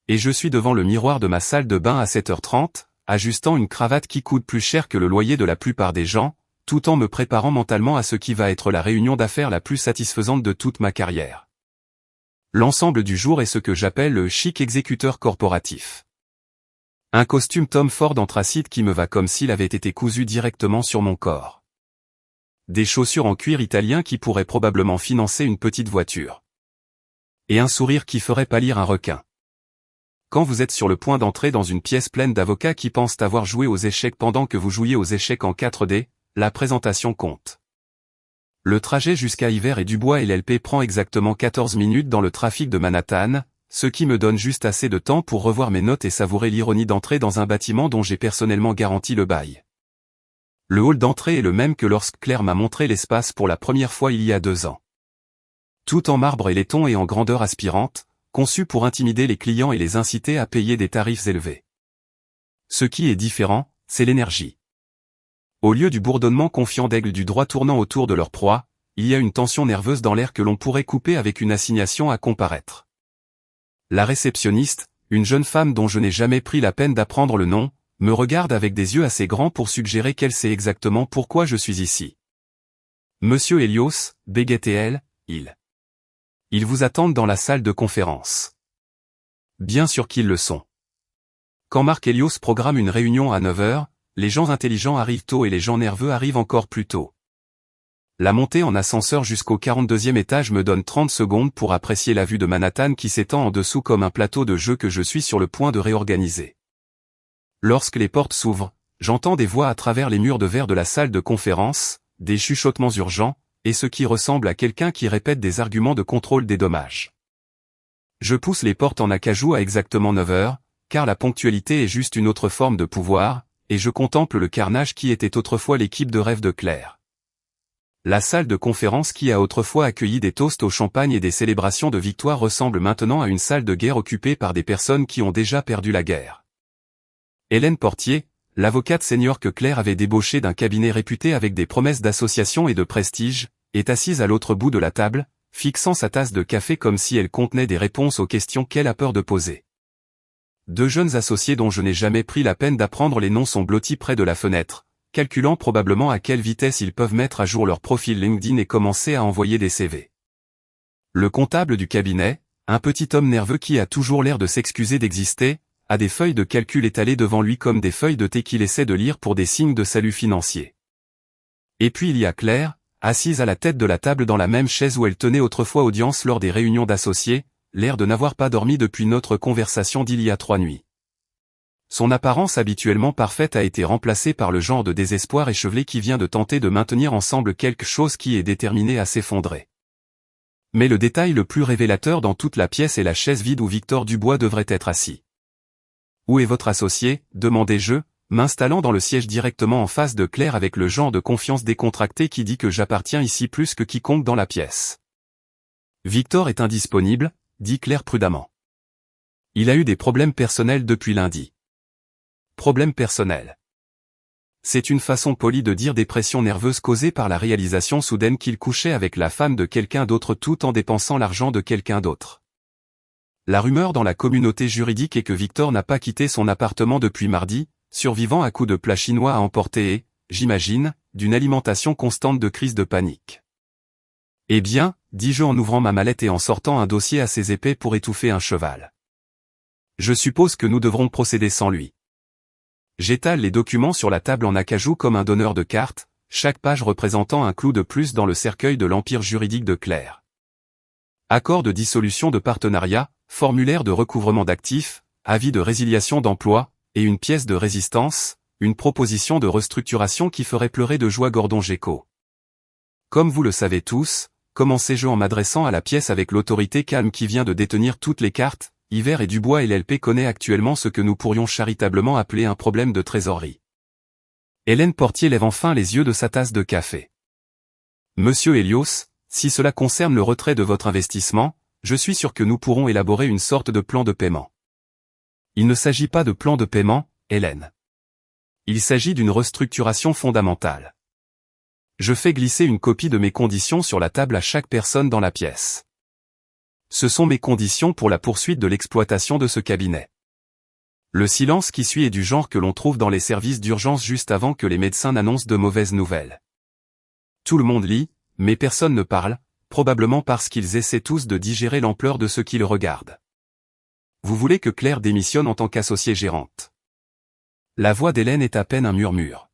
Et je suis devant le miroir de ma salle de bain à 7h30, ajustant une cravate qui coûte plus cher que le loyer de la plupart des gens, tout en me préparant mentalement à ce qui va être la réunion d'affaires la plus satisfaisante de toute ma carrière. L'ensemble du jour est ce que j'appelle le chic exécuteur corporatif. Un costume Tom Ford anthracite qui me va comme s'il avait été cousu directement sur mon corps. Des chaussures en cuir italien qui pourraient probablement financer une petite voiture. Et un sourire qui ferait pâlir un requin. Quand vous êtes sur le point d'entrer dans une pièce pleine d'avocats qui pensent avoir joué aux échecs pendant que vous jouiez aux échecs en 4D, la présentation compte. Le trajet jusqu'à Hiver et Dubois et l'LP prend exactement 14 minutes dans le trafic de Manhattan, ce qui me donne juste assez de temps pour revoir mes notes et savourer l'ironie d'entrer dans un bâtiment dont j'ai personnellement garanti le bail. Le hall d'entrée est le même que lorsque Claire m'a montré l'espace pour la première fois il y a 2 ans. Tout en marbre et laiton et en grandeur aspirante, conçu pour intimider les clients et les inciter à payer des tarifs élevés. Ce qui est différent, c'est l'énergie. Au lieu du bourdonnement confiant d'aigles du droit tournant autour de leur proie, il y a une tension nerveuse dans l'air que l'on pourrait couper avec une assignation à comparaître. La réceptionniste, une jeune femme dont je n'ai jamais pris la peine d'apprendre le nom, me regarde avec des yeux assez grands pour suggérer qu'elle sait exactement pourquoi je suis ici. Monsieur Helios, bégayait-elle, ils vous attendent dans la salle de conférence. Bien sûr qu'ils le sont. Quand Marc Helios programme une réunion à 9 heures, les gens intelligents arrivent tôt et les gens nerveux arrivent encore plus tôt. La montée en ascenseur jusqu'au 42e étage me donne 30 secondes pour apprécier la vue de Manhattan qui s'étend en dessous comme un plateau de jeu que je suis sur le point de réorganiser. Lorsque les portes s'ouvrent, j'entends des voix à travers les murs de verre de la salle de conférence, des chuchotements urgents, et ce qui ressemble à quelqu'un qui répète des arguments de contrôle des dommages. Je pousse les portes en acajou à exactement 9 heures, car la ponctualité est juste une autre forme de pouvoir, et je contemple le carnage qui était autrefois l'équipe de rêve de Claire. La salle de conférence qui a autrefois accueilli des toasts au champagne et des célébrations de victoire ressemble maintenant à une salle de guerre occupée par des personnes qui ont déjà perdu la guerre. Hélène Portier, l'avocate senior que Claire avait débauchée d'un cabinet réputé avec des promesses d'association et de prestige, est assise à l'autre bout de la table, fixant sa tasse de café comme si elle contenait des réponses aux questions qu'elle a peur de poser. Deux jeunes associés dont je n'ai jamais pris la peine d'apprendre les noms sont blottis près de la fenêtre, calculant probablement à quelle vitesse ils peuvent mettre à jour leur profil LinkedIn et commencer à envoyer des CV. Le comptable du cabinet, un petit homme nerveux qui a toujours l'air de s'excuser d'exister, a des feuilles de calcul étalées devant lui comme des feuilles de thé qu'il essaie de lire pour des signes de salut financier. Et puis il y a Claire, assise à la tête de la table dans la même chaise où elle tenait autrefois audience lors des réunions d'associés, l'air de n'avoir pas dormi depuis notre conversation d'il y a 3 nuits. Son apparence habituellement parfaite a été remplacée par le genre de désespoir échevelé qui vient de tenter de maintenir ensemble quelque chose qui est déterminé à s'effondrer. Mais le détail le plus révélateur dans toute la pièce est la chaise vide où Victor Dubois devrait être assis. « Où est votre associé ?» demandai-je, m'installant dans le siège directement en face de Claire avec le genre de confiance décontractée qui dit que j'appartiens ici plus que quiconque dans la pièce. « Victor est indisponible, » dit Claire prudemment. « Il a eu des problèmes personnels depuis lundi. » Problèmes personnels. C'est une façon polie de dire dépression nerveuse causée par la réalisation soudaine qu'il couchait avec la femme de quelqu'un d'autre tout en dépensant l'argent de quelqu'un d'autre. La rumeur dans la communauté juridique est que Victor n'a pas quitté son appartement depuis mardi, survivant à coups de plats chinois à emporter et, j'imagine, d'une alimentation constante de crises de panique. Eh bien, dis-je en ouvrant ma mallette et en sortant un dossier assez épais pour étouffer un cheval. Je suppose que nous devrons procéder sans lui. J'étale les documents sur la table en acajou comme un donneur de cartes, chaque page représentant un clou de plus dans le cercueil de l'empire juridique de Claire. Accord de dissolution de partenariat, formulaire de recouvrement d'actifs, avis de résiliation d'emploi, et une pièce de résistance, une proposition de restructuration qui ferait pleurer de joie Gordon Gekko. Comme vous le savez tous, commençai-je en m'adressant à la pièce avec l'autorité calme qui vient de détenir toutes les cartes, Hiver et Dubois LLP connaît actuellement ce que nous pourrions charitablement appeler un problème de trésorerie. Hélène Portier lève enfin les yeux de sa tasse de café. Monsieur Helios, si cela concerne le retrait de votre investissement, je suis sûr que nous pourrons élaborer une sorte de plan de paiement. Il ne s'agit pas de plan de paiement, Hélène. Il s'agit d'une restructuration fondamentale. Je fais glisser une copie de mes conditions sur la table à chaque personne dans la pièce. Ce sont mes conditions pour la poursuite de l'exploitation de ce cabinet. Le silence qui suit est du genre que l'on trouve dans les services d'urgence juste avant que les médecins n'annoncent de mauvaises nouvelles. Tout le monde lit, mais personne ne parle, probablement parce qu'ils essaient tous de digérer l'ampleur de ce qui le regarde. Vous voulez que Claire démissionne en tant qu'associée gérante. La voix d'Hélène est à peine un murmure.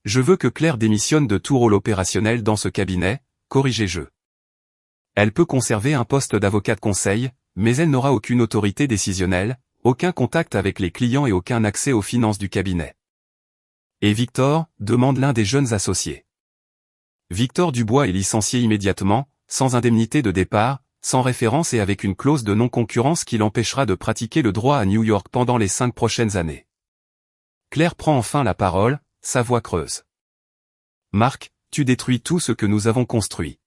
Je veux que Claire démissionne de tout rôle opérationnel dans ce cabinet, corrigez-je. Elle peut conserver un poste d'avocat de conseil, mais elle n'aura aucune autorité décisionnelle, aucun contact avec les clients et aucun accès aux finances du cabinet. Et Victor, demande l'un des jeunes associés. Victor Dubois est licencié immédiatement, sans indemnité de départ, sans référence et avec une clause de non-concurrence qui l'empêchera de pratiquer le droit à New York pendant les 5 prochaines années. Claire prend enfin la parole, sa voix creuse. Marc, tu détruis tout ce que nous avons construit.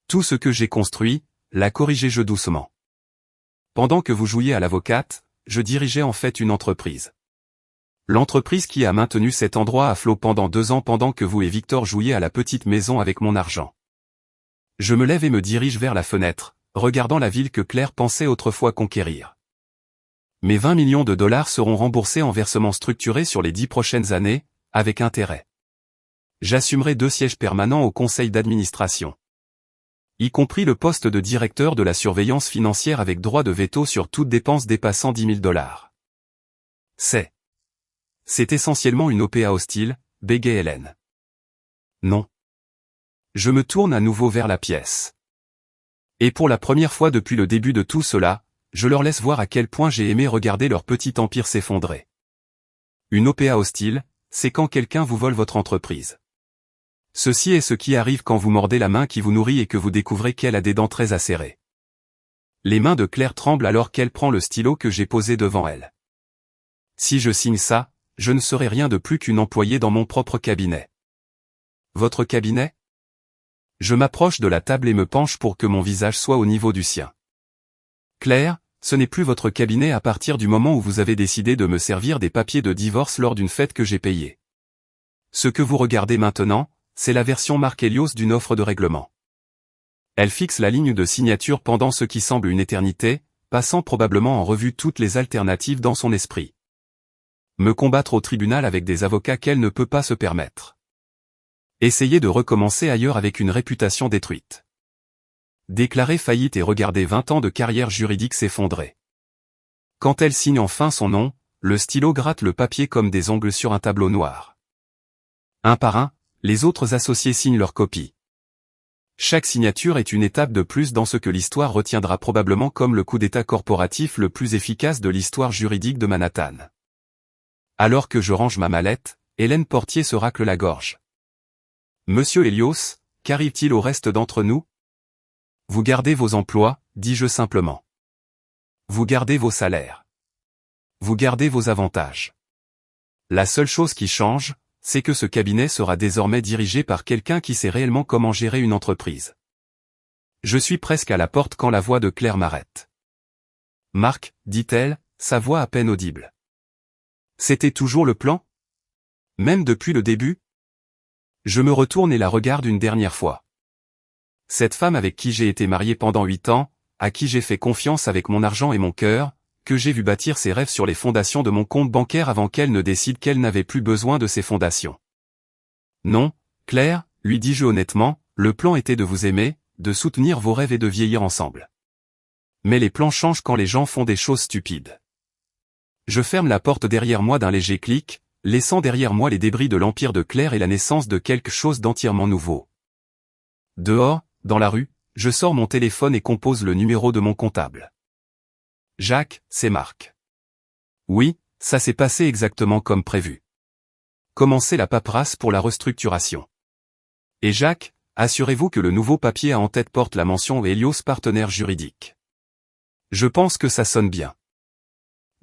Tout ce que j'ai construit, la corrigez-je doucement. Pendant que vous jouiez à l'avocate, je dirigeais en fait une entreprise. L'entreprise qui a maintenu cet endroit à flot pendant 2 ans pendant que vous et Victor jouiez à la petite maison avec mon argent. Je me lève et me dirige vers la fenêtre, regardant la ville que Claire pensait autrefois conquérir. Mes 20 millions de dollars seront remboursés en versements structurés sur les 10 prochaines années, avec intérêt. J'assumerai 2 sièges permanents au conseil d'administration, y compris le poste de directeur de la surveillance financière avec droit de veto sur toute dépense dépassant 10 000 dollars. C'est essentiellement une OPA hostile, bégait Hélène. Non. Je me tourne à nouveau vers la pièce. Et pour la première fois depuis le début de tout cela, je leur laisse voir à quel point j'ai aimé regarder leur petit empire s'effondrer. Une OPA hostile, c'est quand quelqu'un vous vole votre entreprise. Ceci est ce qui arrive quand vous mordez la main qui vous nourrit et que vous découvrez qu'elle a des dents très acérées. Les mains de Claire tremblent alors qu'elle prend le stylo que j'ai posé devant elle. Si je signe ça, je ne serai rien de plus qu'une employée dans mon propre cabinet. Votre cabinet ? Je m'approche de la table et me penche pour que mon visage soit au niveau du sien. Claire, ce n'est plus votre cabinet à partir du moment où vous avez décidé de me servir des papiers de divorce lors d'une fête que j'ai payée. Ce que vous regardez maintenant, c'est la version Mark Elios d'une offre de règlement. Elle fixe la ligne de signature pendant ce qui semble une éternité, passant probablement en revue toutes les alternatives dans son esprit. Me combattre au tribunal avec des avocats qu'elle ne peut pas se permettre. Essayer de recommencer ailleurs avec une réputation détruite. Déclarer faillite et regarder 20 ans de carrière juridique s'effondrer. Quand elle signe enfin son nom, le stylo gratte le papier comme des ongles sur un tableau noir. Un par un, les autres associés signent leur copie. Chaque signature est une étape de plus dans ce que l'histoire retiendra probablement comme le coup d'État corporatif le plus efficace de l'histoire juridique de Manhattan. Alors que je range ma mallette, Hélène Portier se racle la gorge. Monsieur Elios, qu'arrive-t-il au reste d'entre nous ? Vous gardez vos emplois, dis-je simplement. Vous gardez vos salaires. Vous gardez vos avantages. La seule chose qui change, c'est que ce cabinet sera désormais dirigé par quelqu'un qui sait réellement comment gérer une entreprise. Je suis presque à la porte quand la voix de Claire m'arrête. Marc, dit-elle, sa voix à peine audible. C'était toujours le plan ? Même depuis le début ? Je me retourne et la regarde une dernière fois. Cette femme avec qui j'ai été marié pendant 8 ans, à qui j'ai fait confiance avec mon argent et mon cœur, que j'ai vu bâtir ses rêves sur les fondations de mon compte bancaire avant qu'elle ne décide qu'elle n'avait plus besoin de ces fondations. Non, Claire, lui dis-je honnêtement, le plan était de vous aimer, de soutenir vos rêves et de vieillir ensemble. Mais les plans changent quand les gens font des choses stupides. Je ferme la porte derrière moi d'un léger clic, laissant derrière moi les débris de l'empire de Claire et la naissance de quelque chose d'entièrement nouveau. Dehors, dans la rue, je sors mon téléphone et compose le numéro de mon comptable. Jacques, c'est Marc. Oui, ça s'est passé exactement comme prévu. Commencez la paperasse pour la restructuration. Et Jacques, assurez-vous que le nouveau papier à en tête porte la mention Elios partenaire juridique. Je pense que ça sonne bien.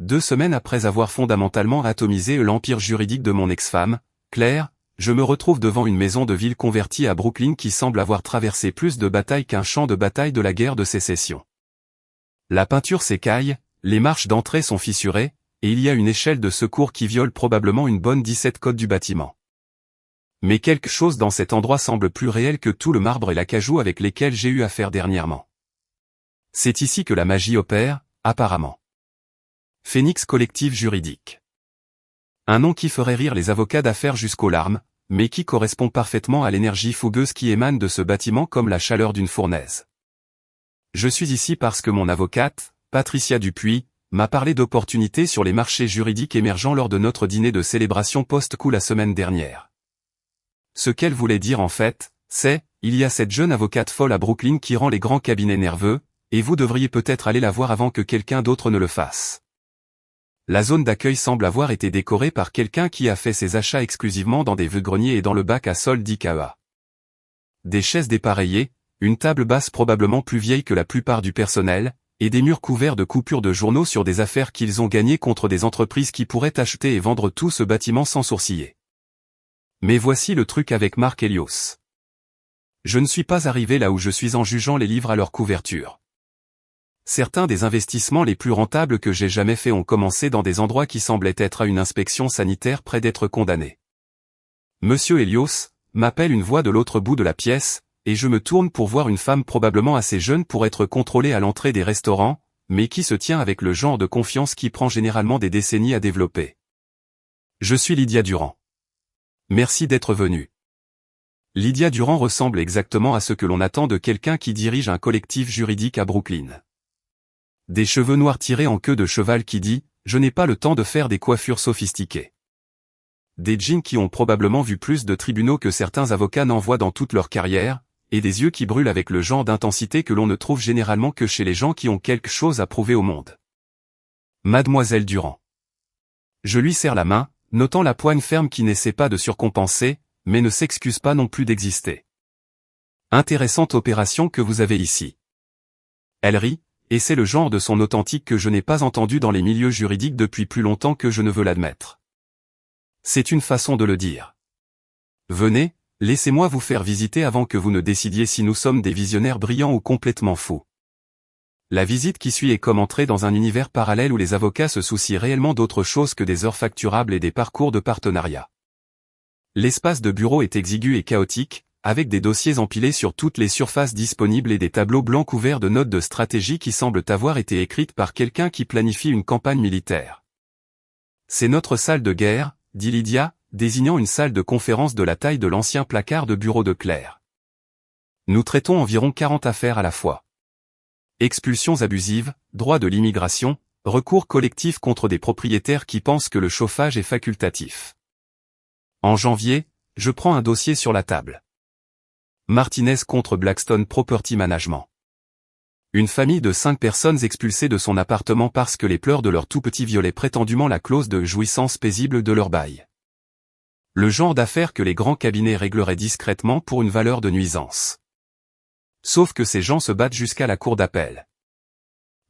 2 semaines après avoir fondamentalement atomisé l'empire juridique de mon ex-femme, Claire, je me retrouve devant une maison de ville convertie à Brooklyn qui semble avoir traversé plus de batailles qu'un champ de bataille de la guerre de sécession. La peinture s'écaille, les marches d'entrée sont fissurées, et il y a une échelle de secours qui viole probablement une bonne 17 codes du bâtiment. Mais quelque chose dans cet endroit semble plus réel que tout le marbre et l'acajou avec lesquels j'ai eu affaire dernièrement. C'est ici que la magie opère, apparemment. Phoenix Collective Juridique. Un nom qui ferait rire les avocats d'affaires jusqu'aux larmes, mais qui correspond parfaitement à l'énergie fougueuse qui émane de ce bâtiment comme la chaleur d'une fournaise. Je suis ici parce que mon avocate, Patricia Dupuis, m'a parlé d'opportunités sur les marchés juridiques émergents lors de notre dîner de célébration post-coup la semaine dernière. Ce qu'elle voulait dire en fait, c'est, il y a cette jeune avocate folle à Brooklyn qui rend les grands cabinets nerveux, et vous devriez peut-être aller la voir avant que quelqu'un d'autre ne le fasse. La zone d'accueil semble avoir été décorée par quelqu'un qui a fait ses achats exclusivement dans des vide-greniers et dans le bac à soldes d'IKEA. Des chaises dépareillées, une table basse probablement plus vieille que la plupart du personnel, et des murs couverts de coupures de journaux sur des affaires qu'ils ont gagnées contre des entreprises qui pourraient acheter et vendre tout ce bâtiment sans sourciller. Mais voici le truc avec Mark Elios. Je ne suis pas arrivé là où je suis en jugeant les livres à leur couverture. Certains des investissements les plus rentables que j'ai jamais faits ont commencé dans des endroits qui semblaient être à une inspection sanitaire près d'être condamnés. Monsieur Helios, m'appelle une voix de l'autre bout de la pièce, et je me tourne pour voir une femme probablement assez jeune pour être contrôlée à l'entrée des restaurants, mais qui se tient avec le genre de confiance qui prend généralement des décennies à développer. Je suis Lydia Durand. Merci d'être venue. Lydia Durand ressemble exactement à ce que l'on attend de quelqu'un qui dirige un collectif juridique à Brooklyn. Des cheveux noirs tirés en queue de cheval qui dit « Je n'ai pas le temps de faire des coiffures sophistiquées ». Des jeans qui ont probablement vu plus de tribunaux que certains avocats n'en voient dans toute leur carrière, et des yeux qui brûlent avec le genre d'intensité que l'on ne trouve généralement que chez les gens qui ont quelque chose à prouver au monde. Mademoiselle Durand. Je lui serre la main, notant la poigne ferme qui n'essaie pas de surcompenser, mais ne s'excuse pas non plus d'exister. Intéressante opération que vous avez ici. Elle rit, et c'est le genre de son authentique que je n'ai pas entendu dans les milieux juridiques depuis plus longtemps que je ne veux l'admettre. C'est une façon de le dire. Venez, laissez-moi vous faire visiter avant que vous ne décidiez si nous sommes des visionnaires brillants ou complètement fous. La visite qui suit est comme entrer dans un univers parallèle où les avocats se soucient réellement d'autre chose que des heures facturables et des parcours de partenariat. L'espace de bureau est exigu et chaotique, avec des dossiers empilés sur toutes les surfaces disponibles et des tableaux blancs couverts de notes de stratégie qui semblent avoir été écrites par quelqu'un qui planifie une campagne militaire. C'est notre salle de guerre, dit Lydia, désignant une salle de conférence de la taille de l'ancien placard de bureau de Claire. Nous traitons environ 40 affaires à la fois. Expulsions abusives, droit de l'immigration, recours collectif contre des propriétaires qui pensent que le chauffage est facultatif. En janvier, je prends un dossier sur la table. Martinez contre Blackstone Property Management. Une famille de 5 personnes expulsées de son appartement parce que les pleurs de leur tout petit violaient prétendument la clause de jouissance paisible de leur bail. Le genre d'affaires que les grands cabinets régleraient discrètement pour une valeur de nuisance. Sauf que ces gens se battent jusqu'à la cour d'appel.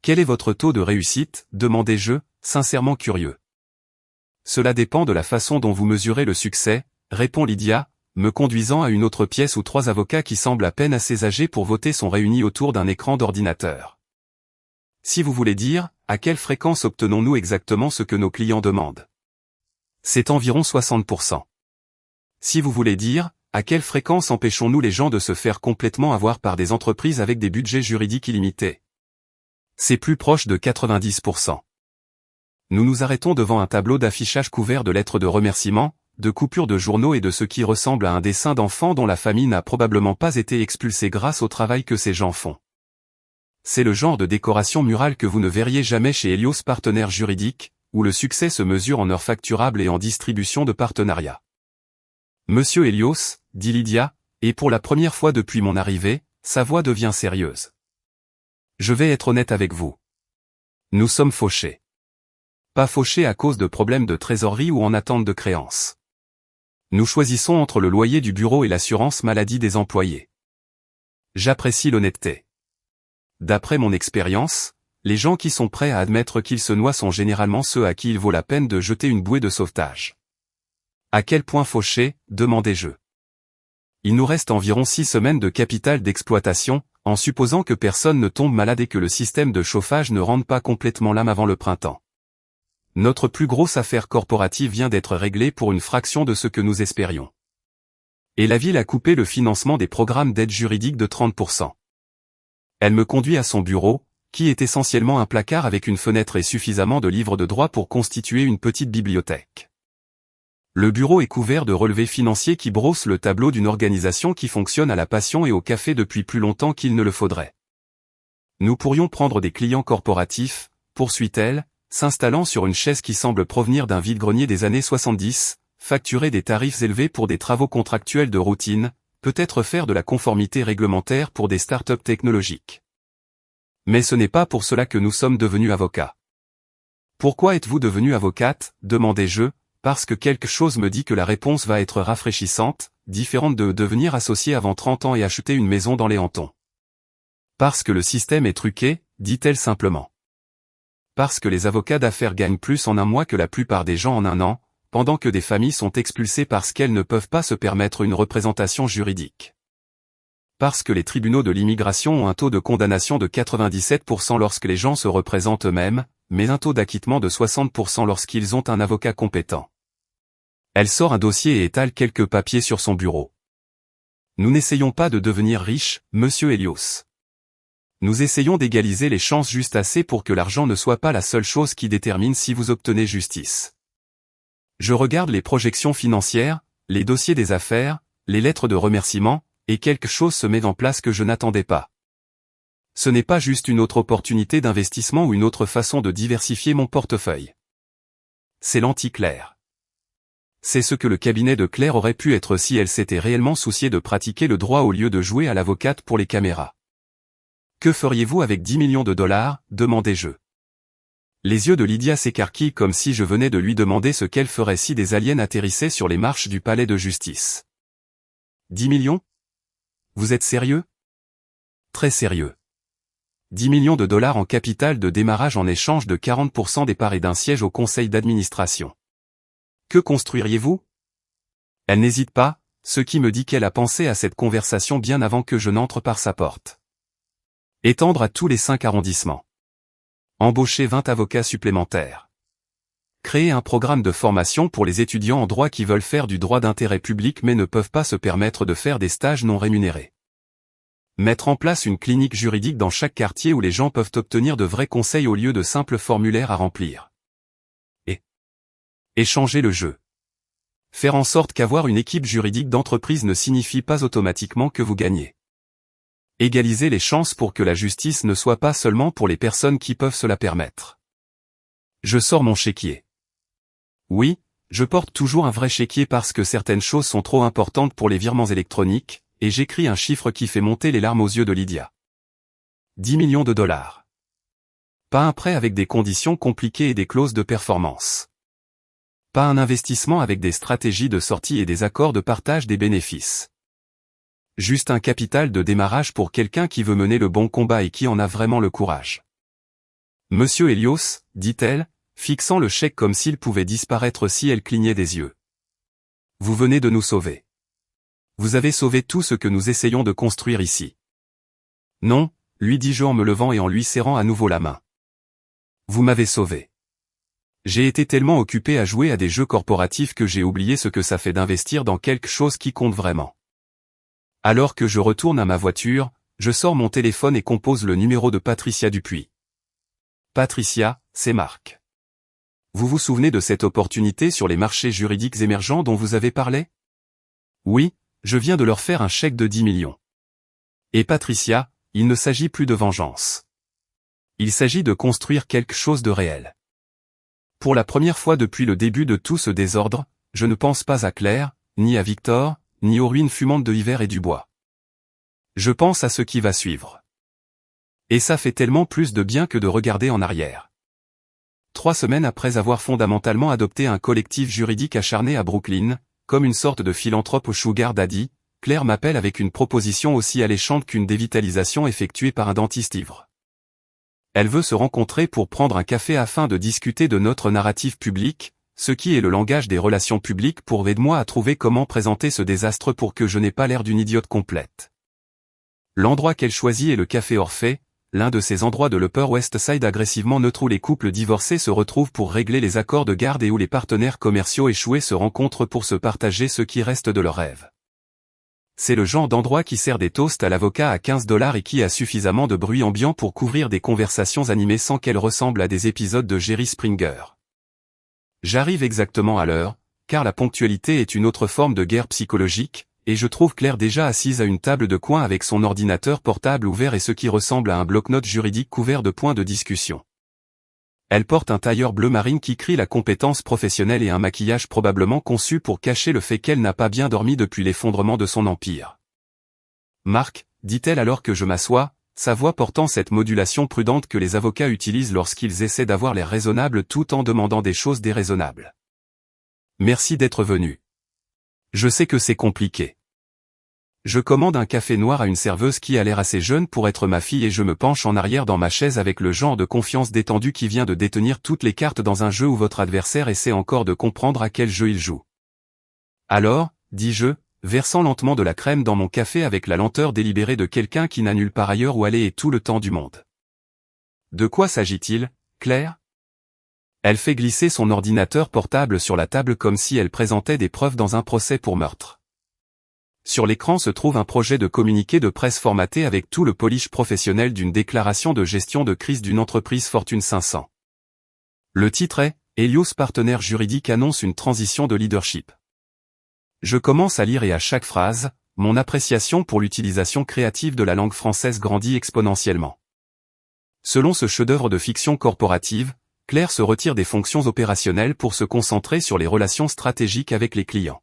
Quel est votre taux de réussite, demandai-je, sincèrement curieux. Cela dépend de la façon dont vous mesurez le succès, répond Lydia, me conduisant à une autre pièce où 3 avocats qui semblent à peine assez âgés pour voter sont réunis autour d'un écran d'ordinateur. Si vous voulez dire, à quelle fréquence obtenons-nous exactement ce que nos clients demandent? C'est environ 60%. Si vous voulez dire, à quelle fréquence empêchons-nous les gens de se faire complètement avoir par des entreprises avec des budgets juridiques illimités? C'est plus proche de 90%. Nous nous arrêtons devant un tableau d'affichage couvert de lettres de remerciement, de coupures de journaux et de ce qui ressemble à un dessin d'enfant dont la famille n'a probablement pas été expulsée grâce au travail que ces gens font. C'est le genre de décoration murale que vous ne verriez jamais chez Helios Partenaires Juridiques, où le succès se mesure en heures facturables et en distribution de partenariats. Monsieur Helios, dit Lydia, et pour la première fois depuis mon arrivée, sa voix devient sérieuse. Je vais être honnête avec vous. Nous sommes fauchés. Pas fauchés à cause de problèmes de trésorerie ou en attente de créances. Nous choisissons entre le loyer du bureau et l'assurance maladie des employés. J'apprécie l'honnêteté. D'après mon expérience, les gens qui sont prêts à admettre qu'ils se noient sont généralement ceux à qui il vaut la peine de jeter une bouée de sauvetage. À quel point fauché, demandai-je. Il nous reste environ 6 semaines de capital d'exploitation, en supposant que personne ne tombe malade et que le système de chauffage ne rende pas complètement l'âme avant le printemps. Notre plus grosse affaire corporative vient d'être réglée pour une fraction de ce que nous espérions. Et la ville a coupé le financement des programmes d'aide juridique de 30%. Elle me conduit à son bureau, qui est essentiellement un placard avec une fenêtre et suffisamment de livres de droit pour constituer une petite bibliothèque. Le bureau est couvert de relevés financiers qui brossent le tableau d'une organisation qui fonctionne à la passion et au café depuis plus longtemps qu'il ne le faudrait. Nous pourrions prendre des clients corporatifs, poursuit-elle, s'installant sur une chaise qui semble provenir d'un vide-grenier des années 70, facturer des tarifs élevés pour des travaux contractuels de routine, peut-être faire de la conformité réglementaire pour des startups technologiques. Mais ce n'est pas pour cela que nous sommes devenus avocats. Pourquoi êtes-vous devenue avocate, demandai-je, parce que quelque chose me dit que la réponse va être rafraîchissante, différente de devenir associé avant 30 ans et acheter une maison dans les Hantons. Parce que le système est truqué, dit-elle simplement. Parce que les avocats d'affaires gagnent plus en un mois que la plupart des gens en un an, pendant que des familles sont expulsées parce qu'elles ne peuvent pas se permettre une représentation juridique. parce que les tribunaux de l'immigration ont un taux de condamnation de 97% lorsque les gens se représentent eux-mêmes, mais un taux d'acquittement de 60% lorsqu'ils ont un avocat compétent. Elle sort un dossier et étale quelques papiers sur son bureau. Nous n'essayons pas de devenir riches, monsieur Elios. Nous essayons d'égaliser les chances juste assez pour que l'argent ne soit pas la seule chose qui détermine si vous obtenez justice. Je regarde les projections financières, les dossiers des affaires, les lettres de remerciement, et quelque chose se met en place que je n'attendais pas. Ce n'est pas juste une autre opportunité d'investissement ou une autre façon de diversifier mon portefeuille. C'est l'anti-Claire. C'est ce que le cabinet de Claire aurait pu être si elle s'était réellement souciée de pratiquer le droit au lieu de jouer à l'avocate pour les caméras. Que feriez-vous avec 10 millions de dollars, demandai-je. Les yeux de Lydia s'écarquillent comme si je venais de lui demander ce qu'elle ferait si des aliens atterrissaient sur les marches du palais de justice. 10 millions? Vous êtes sérieux? Très sérieux. 10 millions de dollars en capital de démarrage en échange de 40% des parts et d'un siège au conseil d'administration. Que construiriez-vous? Elle n'hésite pas, ce qui me dit qu'elle a pensé à cette conversation bien avant que je n'entre par sa porte. Étendre à tous les 5 arrondissements. Embaucher 20 avocats supplémentaires. Créer un programme de formation pour les étudiants en droit qui veulent faire du droit d'intérêt public mais ne peuvent pas se permettre de faire des stages non rémunérés. Mettre en place une clinique juridique dans chaque quartier où les gens peuvent obtenir de vrais conseils au lieu de simples formulaires à remplir. Et changer le jeu. Faire en sorte qu'avoir une équipe juridique d'entreprise ne signifie pas automatiquement que vous gagnez. Égaliser les chances pour que la justice ne soit pas seulement pour les personnes qui peuvent se la permettre. Je sors mon chéquier. Oui, je porte toujours un vrai chéquier parce que certaines choses sont trop importantes pour les virements électroniques, et j'écris un chiffre qui fait monter les larmes aux yeux de Lydia. 10 millions de dollars. Pas un prêt avec des conditions compliquées et des clauses de performance. Pas un investissement avec des stratégies de sortie et des accords de partage des bénéfices. Juste un capital de démarrage pour quelqu'un qui veut mener le bon combat et qui en a vraiment le courage. Monsieur Elios, dit-elle, fixant le chèque comme s'il pouvait disparaître si elle clignait des yeux. Vous venez de nous sauver. Vous avez sauvé tout ce que nous essayons de construire ici. Non, lui dis-je en me levant et en lui serrant à nouveau la main. Vous m'avez sauvé. J'ai été tellement occupé à jouer à des jeux corporatifs que j'ai oublié ce que ça fait d'investir dans quelque chose qui compte vraiment. Alors que je retourne à ma voiture, je sors mon téléphone et compose le numéro de Patricia Dupuis. Patricia, c'est Marc. Vous vous souvenez de cette opportunité sur les marchés juridiques émergents dont vous avez parlé? Oui, je viens de leur faire un chèque de 10 millions. Et Patricia, il ne s'agit plus de vengeance. Il s'agit de construire quelque chose de réel. Pour la première fois depuis le début de tout ce désordre, je ne pense pas à Claire, ni à Victor, ni aux ruines fumantes de Hiver et du bois. Je pense à ce qui va suivre. Et ça fait tellement plus de bien que de regarder en arrière. 3 semaines après avoir fondamentalement adopté un collectif juridique acharné à Brooklyn, comme une sorte de philanthrope au sugar daddy, Claire m'appelle avec une proposition aussi alléchante qu'une dévitalisation effectuée par un dentiste ivre. Elle veut se rencontrer pour prendre un café afin de discuter de notre narratif public, ce qui est le langage des relations publiques pour aider-moi à trouver comment présenter ce désastre pour que je n'ai pas l'air d'une idiote complète. L'endroit qu'elle choisit est le Café Orphée, l'un de ces endroits de l'Upper West Side agressivement neutres où les couples divorcés se retrouvent pour régler les accords de garde et où les partenaires commerciaux échoués se rencontrent pour se partager ce qui reste de leur rêve. C'est le genre d'endroit qui sert des toasts à l'avocat à 15 $ et qui a suffisamment de bruit ambiant pour couvrir des conversations animées sans qu'elles ressemblent à des épisodes de Jerry Springer. J'arrive exactement à l'heure, car la ponctualité est une autre forme de guerre psychologique, et je trouve Claire déjà assise à une table de coin avec son ordinateur portable ouvert et ce qui ressemble à un bloc-notes juridique couvert de points de discussion. Elle porte un tailleur bleu marine qui crie la compétence professionnelle et un maquillage probablement conçu pour cacher le fait qu'elle n'a pas bien dormi depuis l'effondrement de son empire. Marc, dit-elle alors que je m'assois, sa voix portant cette modulation prudente que les avocats utilisent lorsqu'ils essaient d'avoir l'air raisonnable tout en demandant des choses déraisonnables. Merci d'être venu. Je sais que c'est compliqué. Je commande un café noir à une serveuse qui a l'air assez jeune pour être ma fille et je me penche en arrière dans ma chaise avec le genre de confiance détendue qui vient de détenir toutes les cartes dans un jeu où votre adversaire essaie encore de comprendre à quel jeu il joue. Alors, dis-je, versant lentement de la crème dans mon café avec la lenteur délibérée de quelqu'un qui n'a nulle part ailleurs où aller et tout le temps du monde. De quoi s'agit-il, Claire ? Elle fait glisser son ordinateur portable sur la table comme si elle présentait des preuves dans un procès pour meurtre. Sur l'écran se trouve un projet de communiqué de presse formaté avec tout le polish professionnel d'une déclaration de gestion de crise d'une entreprise Fortune 500. Le titre est « Helios partenaire juridique annonce une transition de leadership ». Je commence à lire et à chaque phrase, mon appréciation pour l'utilisation créative de la langue française grandit exponentiellement. Selon ce chef-d'œuvre de fiction corporative, Claire se retire des fonctions opérationnelles pour se concentrer sur les relations stratégiques avec les clients.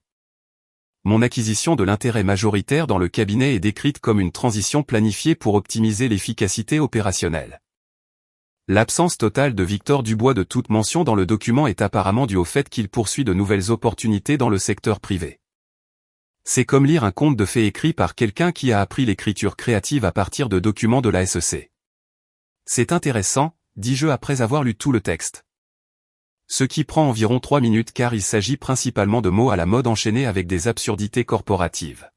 Mon acquisition de l'intérêt majoritaire dans le cabinet est décrite comme une transition planifiée pour optimiser l'efficacité opérationnelle. L'absence totale de Victor Dubois de toute mention dans le document est apparemment due au fait qu'il poursuit de nouvelles opportunités dans le secteur privé. C'est comme lire un conte de fées écrit par quelqu'un qui a appris l'écriture créative à partir de documents de la SEC. C'est intéressant, dis-je après avoir lu tout le texte. Ce qui prend environ 3 minutes car il s'agit principalement de mots à la mode enchaînés avec des absurdités corporatives.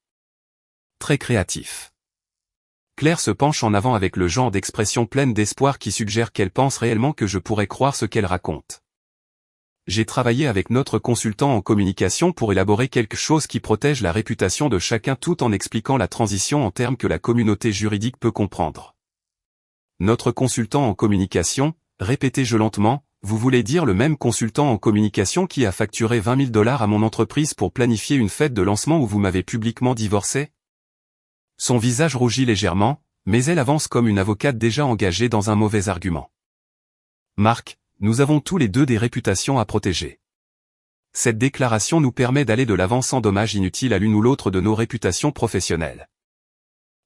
Très créatif. Claire se penche en avant avec le genre d'expression pleine d'espoir qui suggère qu'elle pense réellement que je pourrais croire ce qu'elle raconte. J'ai travaillé avec notre consultant en communication pour élaborer quelque chose qui protège la réputation de chacun tout en expliquant la transition en termes que la communauté juridique peut comprendre. Notre consultant en communication, répétai-je lentement, vous voulez dire le même consultant en communication qui a facturé 20 000 $ à mon entreprise pour planifier une fête de lancement où vous m'avez publiquement divorcé ? Son visage rougit légèrement, mais elle avance comme une avocate déjà engagée dans un mauvais argument. Marc, nous avons tous les deux des réputations à protéger. Cette déclaration nous permet d'aller de l'avant sans dommage inutile à l'une ou l'autre de nos réputations professionnelles.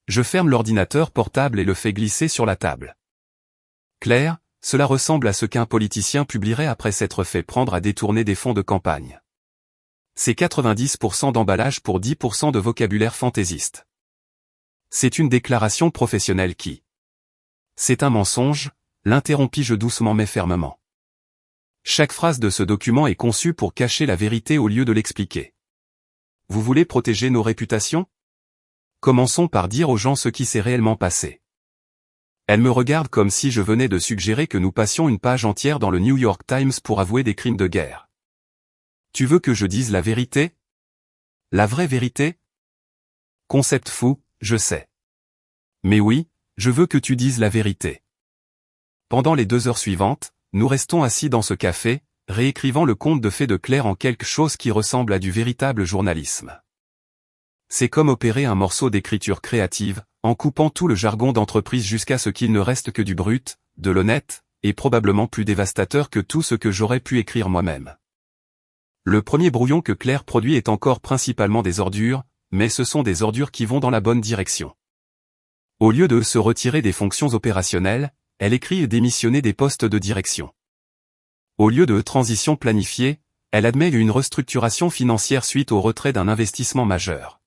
Je ferme l'ordinateur portable et le fais glisser sur la table. Claire, cela ressemble à ce qu'un politicien publierait après s'être fait prendre à détourner des fonds de campagne. C'est 90% d'emballage pour 10% de vocabulaire fantaisiste. C'est une déclaration professionnelle qui... C'est un mensonge, l'interrompis-je doucement mais fermement. Chaque phrase de ce document est conçue pour cacher la vérité au lieu de l'expliquer. Vous voulez protéger nos réputations ? Commençons par dire aux gens ce qui s'est réellement passé. Elle me regarde comme si je venais de suggérer que nous passions une page entière dans le New York Times pour avouer des crimes de guerre. Tu veux que je dise la vérité ? La vraie vérité ? Concept fou, je sais. Mais oui, je veux que tu dises la vérité. Pendant les 2 heures suivantes, nous restons assis dans ce café, réécrivant le conte de fées de Claire en quelque chose qui ressemble à du véritable journalisme. C'est comme opérer un morceau d'écriture créative, en coupant tout le jargon d'entreprise jusqu'à ce qu'il ne reste que du brut, de l'honnête, et probablement plus dévastateur que tout ce que j'aurais pu écrire moi-même. Le premier brouillon que Claire produit est encore principalement des ordures, mais ce sont des ordures qui vont dans la bonne direction. Au lieu de se retirer des fonctions opérationnelles, elle écrit démissionner des postes de direction. Au lieu de transition planifiée, elle admet une restructuration financière suite au retrait d'un investissement majeur.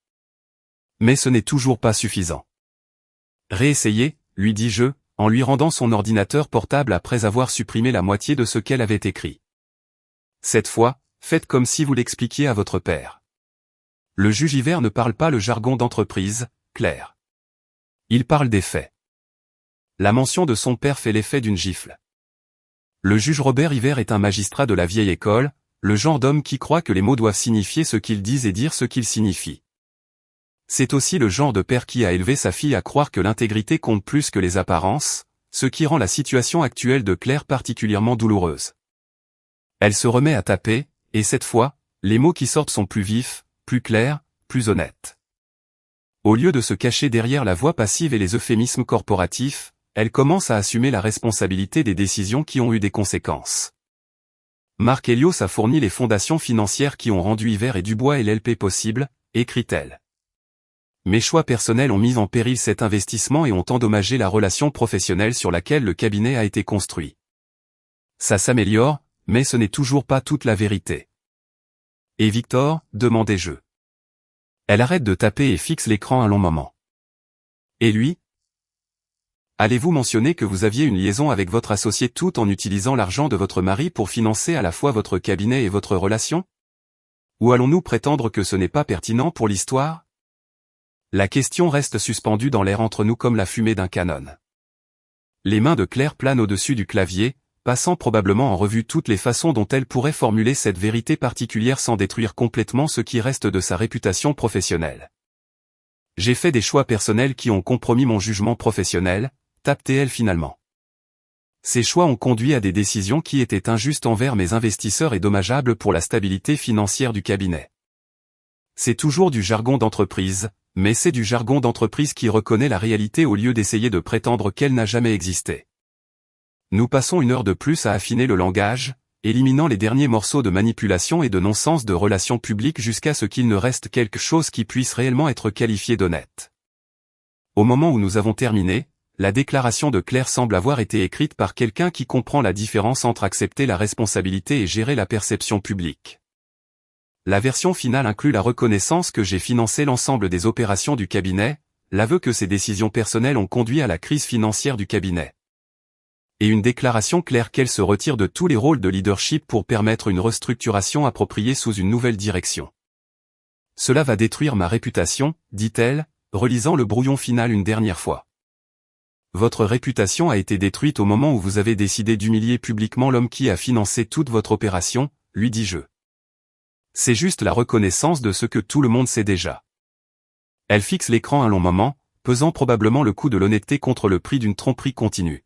Mais ce n'est toujours pas suffisant. Réessayez, lui dis-je, en lui rendant son ordinateur portable après avoir supprimé la moitié de ce qu'elle avait écrit. Cette fois, faites comme si vous l'expliquiez à votre père. Le juge Hiver ne parle pas le jargon d'entreprise, Claire. Il parle des faits. La mention de son père fait l'effet d'une gifle. Le juge Robert Hiver est un magistrat de la vieille école, le genre d'homme qui croit que les mots doivent signifier ce qu'ils disent et dire ce qu'ils signifient. C'est aussi le genre de père qui a élevé sa fille à croire que l'intégrité compte plus que les apparences, ce qui rend la situation actuelle de Claire particulièrement douloureuse. Elle se remet à taper, et cette fois, les mots qui sortent sont plus vifs, plus clairs, plus honnêtes. Au lieu de se cacher derrière la voix passive et les euphémismes corporatifs, elle commence à assumer la responsabilité des décisions qui ont eu des conséquences. Marc Helios a fourni les fondations financières qui ont rendu Hiver et Dubois LLP possible, écrit-elle. Mes choix personnels ont mis en péril cet investissement et ont endommagé la relation professionnelle sur laquelle le cabinet a été construit. Ça s'améliore, mais ce n'est toujours pas toute la vérité. Et Victor, demandai-je. Elle arrête de taper et fixe l'écran un long moment. Et lui ? Allez-vous mentionner que vous aviez une liaison avec votre associé tout en utilisant l'argent de votre mari pour financer à la fois votre cabinet et votre relation ? Ou allons-nous prétendre que ce n'est pas pertinent pour l'histoire? La question reste suspendue dans l'air entre nous comme la fumée d'un canon. Les mains de Claire planent au-dessus du clavier, passant probablement en revue toutes les façons dont elle pourrait formuler cette vérité particulière sans détruire complètement ce qui reste de sa réputation professionnelle. J'ai fait des choix personnels qui ont compromis mon jugement professionnel, tape-t-elle finalement. Ces choix ont conduit à des décisions qui étaient injustes envers mes investisseurs et dommageables pour la stabilité financière du cabinet. C'est toujours du jargon d'entreprise, mais c'est du jargon d'entreprise qui reconnaît la réalité au lieu d'essayer de prétendre qu'elle n'a jamais existé. Nous passons une heure de plus à affiner le langage, éliminant les derniers morceaux de manipulation et de non-sens de relations publiques jusqu'à ce qu'il ne reste quelque chose qui puisse réellement être qualifié d'honnête. Au moment où nous avons terminé, la déclaration de Claire semble avoir été écrite par quelqu'un qui comprend la différence entre accepter la responsabilité et gérer la perception publique. La version finale inclut la reconnaissance que j'ai financé l'ensemble des opérations du cabinet, l'aveu que ces décisions personnelles ont conduit à la crise financière du cabinet. Et une déclaration claire qu'elle se retire de tous les rôles de leadership pour permettre une restructuration appropriée sous une nouvelle direction. Cela va détruire ma réputation, dit-elle, relisant le brouillon final une dernière fois. Votre réputation a été détruite au moment où vous avez décidé d'humilier publiquement l'homme qui a financé toute votre opération, lui dis-je. C'est juste la reconnaissance de ce que tout le monde sait déjà. Elle fixe l'écran un long moment, pesant probablement le coup de l'honnêteté contre le prix d'une tromperie continue.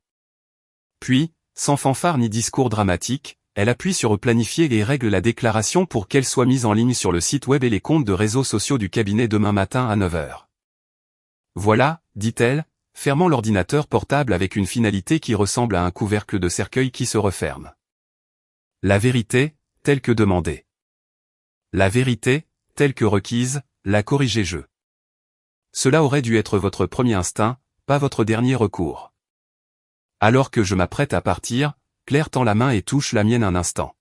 Puis, sans fanfare ni discours dramatique, elle appuie sur planifier et règle la déclaration pour qu'elle soit mise en ligne sur le site web et les comptes de réseaux sociaux du cabinet demain matin à 9 h. Voilà, dit-elle, fermant l'ordinateur portable avec une finalité qui ressemble à un couvercle de cercueil qui se referme. La vérité, telle que demandée. La vérité, telle que requise, la corrigez-je. Cela aurait dû être votre premier instinct, pas votre dernier recours. Alors que je m'apprête à partir, Claire tend la main et touche la mienne un instant.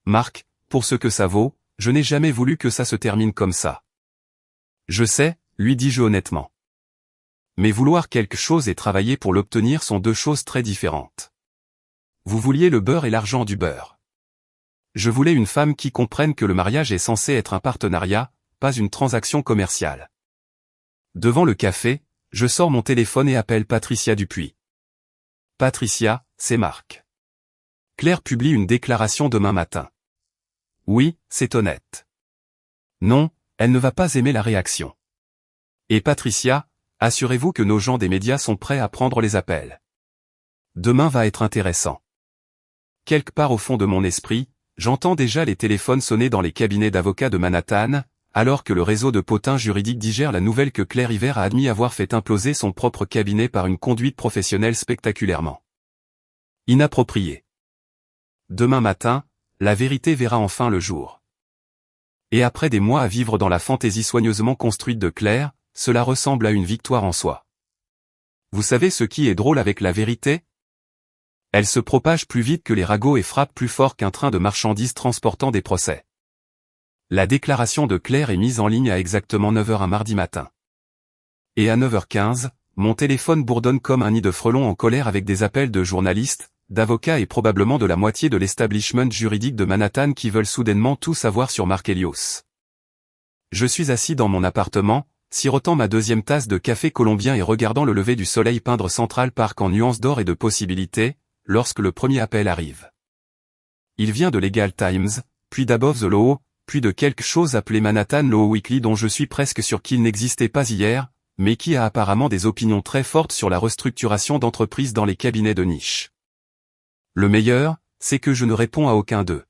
Marc, pour ce que ça vaut, je n'ai jamais voulu que ça se termine comme ça. Je sais, lui dis-je honnêtement. Mais vouloir quelque chose et travailler pour l'obtenir sont deux choses très différentes. Vous vouliez le beurre et l'argent du beurre. Je voulais une femme qui comprenne que le mariage est censé être un partenariat, pas une transaction commerciale. Devant le café, je sors mon téléphone et appelle Patricia Dupuis. Patricia, c'est Marc. Claire publie une déclaration demain matin. Oui, c'est honnête. Non, elle ne va pas aimer la réaction. Et Patricia, assurez-vous que nos gens des médias sont prêts à prendre les appels. Demain va être intéressant. Quelque part au fond de mon esprit, j'entends déjà les téléphones sonner dans les cabinets d'avocats de Manhattan, alors que le réseau de potins juridiques digère la nouvelle que Claire Hiver a admis avoir fait imploser son propre cabinet par une conduite professionnelle spectaculairement inappropriée. Demain matin, la vérité verra enfin le jour. Et après des mois à vivre dans la fantaisie soigneusement construite de Claire, cela ressemble à une victoire en soi. Vous savez ce qui est drôle avec la vérité? Elle se propage plus vite que les ragots et frappe plus fort qu'un train de marchandises transportant des procès. La déclaration de Claire est mise en ligne à exactement 9 h un mardi matin. Et à 9 h 15, mon téléphone bourdonne comme un nid de frelons en colère avec des appels de journalistes, d'avocats et probablement de la moitié de l'establishment juridique de Manhattan qui veulent soudainement tout savoir sur Mark Elios. Je suis assis dans mon appartement, sirotant ma deuxième tasse de café colombien et regardant le lever du soleil peindre Central Park en nuances d'or et de possibilités, lorsque le premier appel arrive. Il vient de Legal Times, puis d'Above the Law, puis de quelque chose appelé Manhattan Law Weekly dont je suis presque sûr qu'il n'existait pas hier, mais qui a apparemment des opinions très fortes sur la restructuration d'entreprises dans les cabinets de niche. Le meilleur, c'est que je ne réponds à aucun d'eux.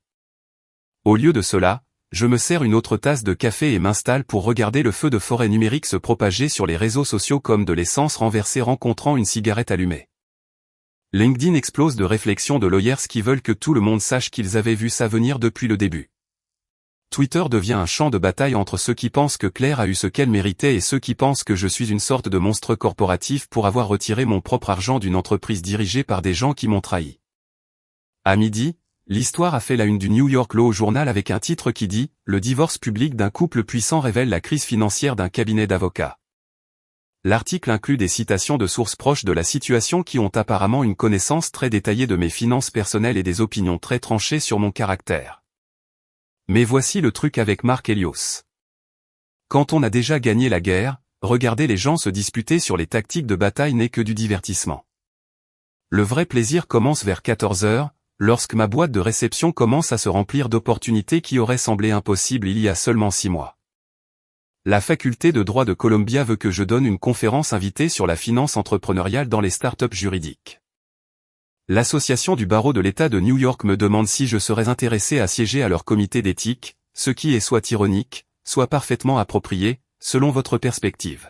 Au lieu de cela, je me sers une autre tasse de café et m'installe pour regarder le feu de forêt numérique se propager sur les réseaux sociaux comme de l'essence renversée rencontrant une cigarette allumée. LinkedIn explose de réflexions de lawyers qui veulent que tout le monde sache qu'ils avaient vu ça venir depuis le début. Twitter devient un champ de bataille entre ceux qui pensent que Claire a eu ce qu'elle méritait et ceux qui pensent que je suis une sorte de monstre corporatif pour avoir retiré mon propre argent d'une entreprise dirigée par des gens qui m'ont trahi. À midi, l'histoire a fait la une du New York Law Journal avec un titre qui dit « Le divorce public d'un couple puissant révèle la crise financière d'un cabinet d'avocats ». L'article inclut des citations de sources proches de la situation qui ont apparemment une connaissance très détaillée de mes finances personnelles et des opinions très tranchées sur mon caractère. Mais voici le truc avec Mark Helios. Quand on a déjà gagné la guerre, regarder les gens se disputer sur les tactiques de bataille n'est que du divertissement. Le vrai plaisir commence vers 14 heures, lorsque ma boîte de réception commence à se remplir d'opportunités qui auraient semblé impossibles il y a seulement 6 mois. La faculté de droit de Columbia veut que je donne une conférence invitée sur la finance entrepreneuriale dans les startups juridiques. L'association du barreau de l'État de New York me demande si je serais intéressé à siéger à leur comité d'éthique, ce qui est soit ironique, soit parfaitement approprié, selon votre perspective.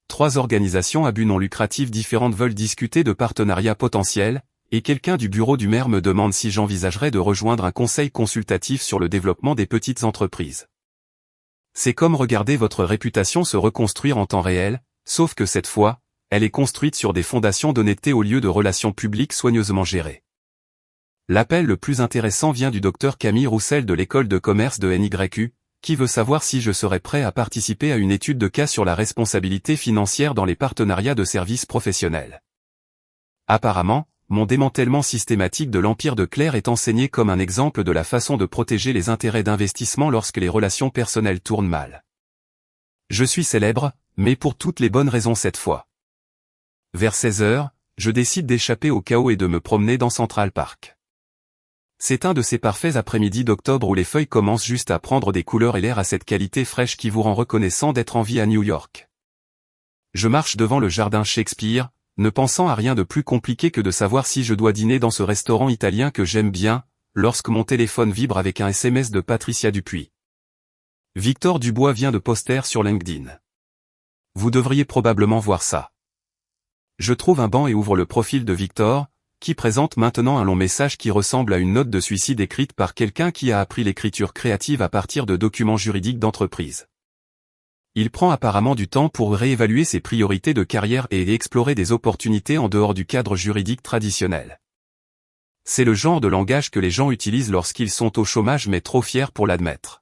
3 organisations à but non lucratif différentes veulent discuter de partenariats potentiels, et quelqu'un du bureau du maire me demande si j'envisagerais de rejoindre un conseil consultatif sur le développement des petites entreprises. C'est comme regarder votre réputation se reconstruire en temps réel, sauf que cette fois, elle est construite sur des fondations d'honnêteté au lieu de relations publiques soigneusement gérées. L'appel le plus intéressant vient du docteur Camille Roussel de l'école de commerce de NYU, qui veut savoir si je serais prêt à participer à une étude de cas sur la responsabilité financière dans les partenariats de services professionnels. Apparemment, mon démantèlement systématique de l'empire de Claire est enseigné comme un exemple de la façon de protéger les intérêts d'investissement lorsque les relations personnelles tournent mal. Je suis célèbre, mais pour toutes les bonnes raisons cette fois. Vers 16 heures, je décide d'échapper au chaos et de me promener dans Central Park. C'est un de ces parfaits après-midi d'octobre où les feuilles commencent juste à prendre des couleurs et l'air a cette qualité fraîche qui vous rend reconnaissant d'être en vie à New York. Je marche devant le jardin Shakespeare, ne pensant à rien de plus compliqué que de savoir si je dois dîner dans ce restaurant italien que j'aime bien, lorsque mon téléphone vibre avec un SMS de Patricia Dupuis. Victor Dubois vient de poster sur LinkedIn. Vous devriez probablement voir ça. Je trouve un banc et ouvre le profil de Victor, qui présente maintenant un long message qui ressemble à une note de suicide écrite par quelqu'un qui a appris l'écriture créative à partir de documents juridiques d'entreprise. Il prend apparemment du temps pour réévaluer ses priorités de carrière et explorer des opportunités en dehors du cadre juridique traditionnel. C'est le genre de langage que les gens utilisent lorsqu'ils sont au chômage mais trop fiers pour l'admettre.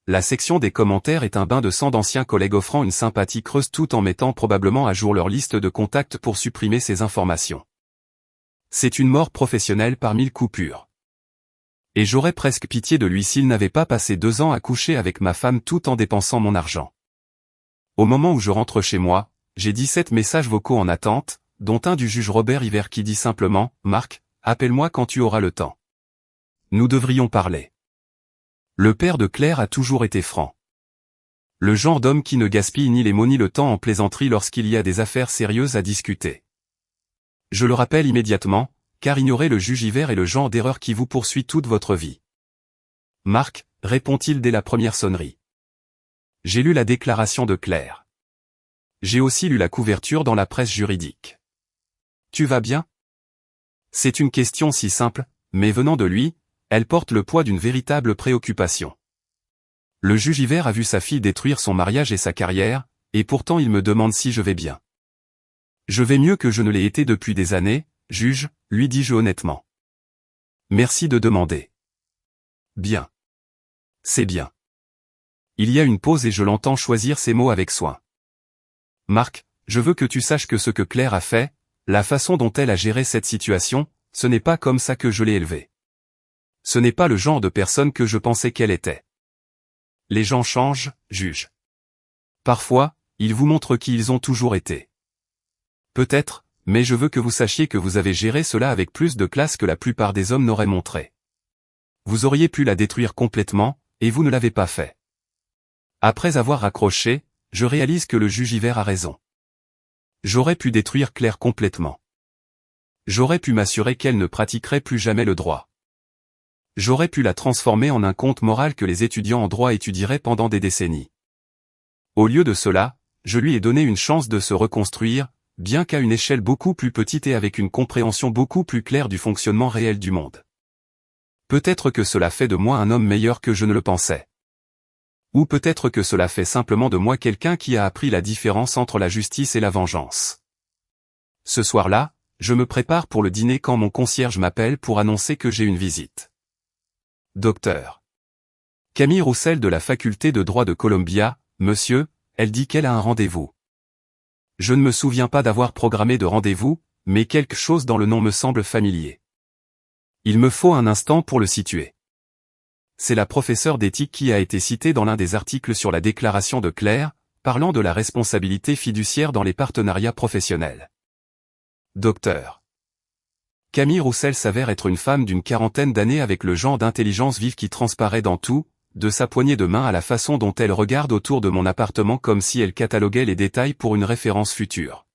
La section des commentaires est un bain de sang d'anciens collègues offrant une sympathie creuse tout en mettant probablement à jour leur liste de contacts pour supprimer ces informations. C'est une mort professionnelle par 1000 coupures. Et j'aurais presque pitié de lui s'il n'avait pas passé 2 ans à coucher avec ma femme tout en dépensant mon argent. Au moment où je rentre chez moi, j'ai 17 messages vocaux en attente, dont un du juge Robert Hiver qui dit simplement « Marc, appelle-moi quand tu auras le temps. Nous devrions parler. » Le père de Claire a toujours été franc. Le genre d'homme qui ne gaspille ni les mots ni le temps en plaisanterie lorsqu'il y a des affaires sérieuses à discuter. Je le rappelle immédiatement, car ignorer le juge Hiver est le genre d'erreur qui vous poursuit toute votre vie. Marc, répond-il dès la première sonnerie. J'ai lu la déclaration de Claire. J'ai aussi lu la couverture dans la presse juridique. Tu vas bien? C'est une question si simple, mais venant de lui, elle porte le poids d'une véritable préoccupation. Le juge Hiver a vu sa fille détruire son mariage et sa carrière, et pourtant il me demande si je vais bien. Je vais mieux que je ne l'ai été depuis des années, juge, lui dis-je honnêtement. Merci de demander. Bien. C'est bien. Il y a une pause et je l'entends choisir ses mots avec soin. Marc, je veux que tu saches que ce que Claire a fait, la façon dont elle a géré cette situation, ce n'est pas comme ça que je l'ai élevée. Ce n'est pas le genre de personne que je pensais qu'elle était. Les gens changent, juge. Parfois, ils vous montrent qui ils ont toujours été. Peut-être, mais je veux que vous sachiez que vous avez géré cela avec plus de classe que la plupart des hommes n'auraient montré. Vous auriez pu la détruire complètement, et vous ne l'avez pas fait. Après avoir raccroché, je réalise que le juge Hiver a raison. J'aurais pu détruire Claire complètement. J'aurais pu m'assurer qu'elle ne pratiquerait plus jamais le droit. J'aurais pu la transformer en un conte moral que les étudiants en droit étudieraient pendant des décennies. Au lieu de cela, je lui ai donné une chance de se reconstruire, bien qu'à une échelle beaucoup plus petite et avec une compréhension beaucoup plus claire du fonctionnement réel du monde. Peut-être que cela fait de moi un homme meilleur que je ne le pensais. Ou peut-être que cela fait simplement de moi quelqu'un qui a appris la différence entre la justice et la vengeance. Ce soir-là, je me prépare pour le dîner quand mon concierge m'appelle pour annoncer que j'ai une visite. Docteur Camille Roussel de la faculté de droit de Columbia, monsieur, elle dit qu'elle a un rendez-vous. Je ne me souviens pas d'avoir programmé de rendez-vous, mais quelque chose dans le nom me semble familier. Il me faut un instant pour le situer. c'est la professeure d'éthique qui a été citée dans l'un des articles sur la déclaration de Claire, parlant de la responsabilité fiduciaire dans les partenariats professionnels. Docteur. Camille Roussel s'avère être une femme d'une quarantaine d'années avec le genre d'intelligence vive qui transparaît dans tout, de sa poignée de main à la façon dont elle regarde autour de mon appartement comme si elle cataloguait les détails pour une référence future.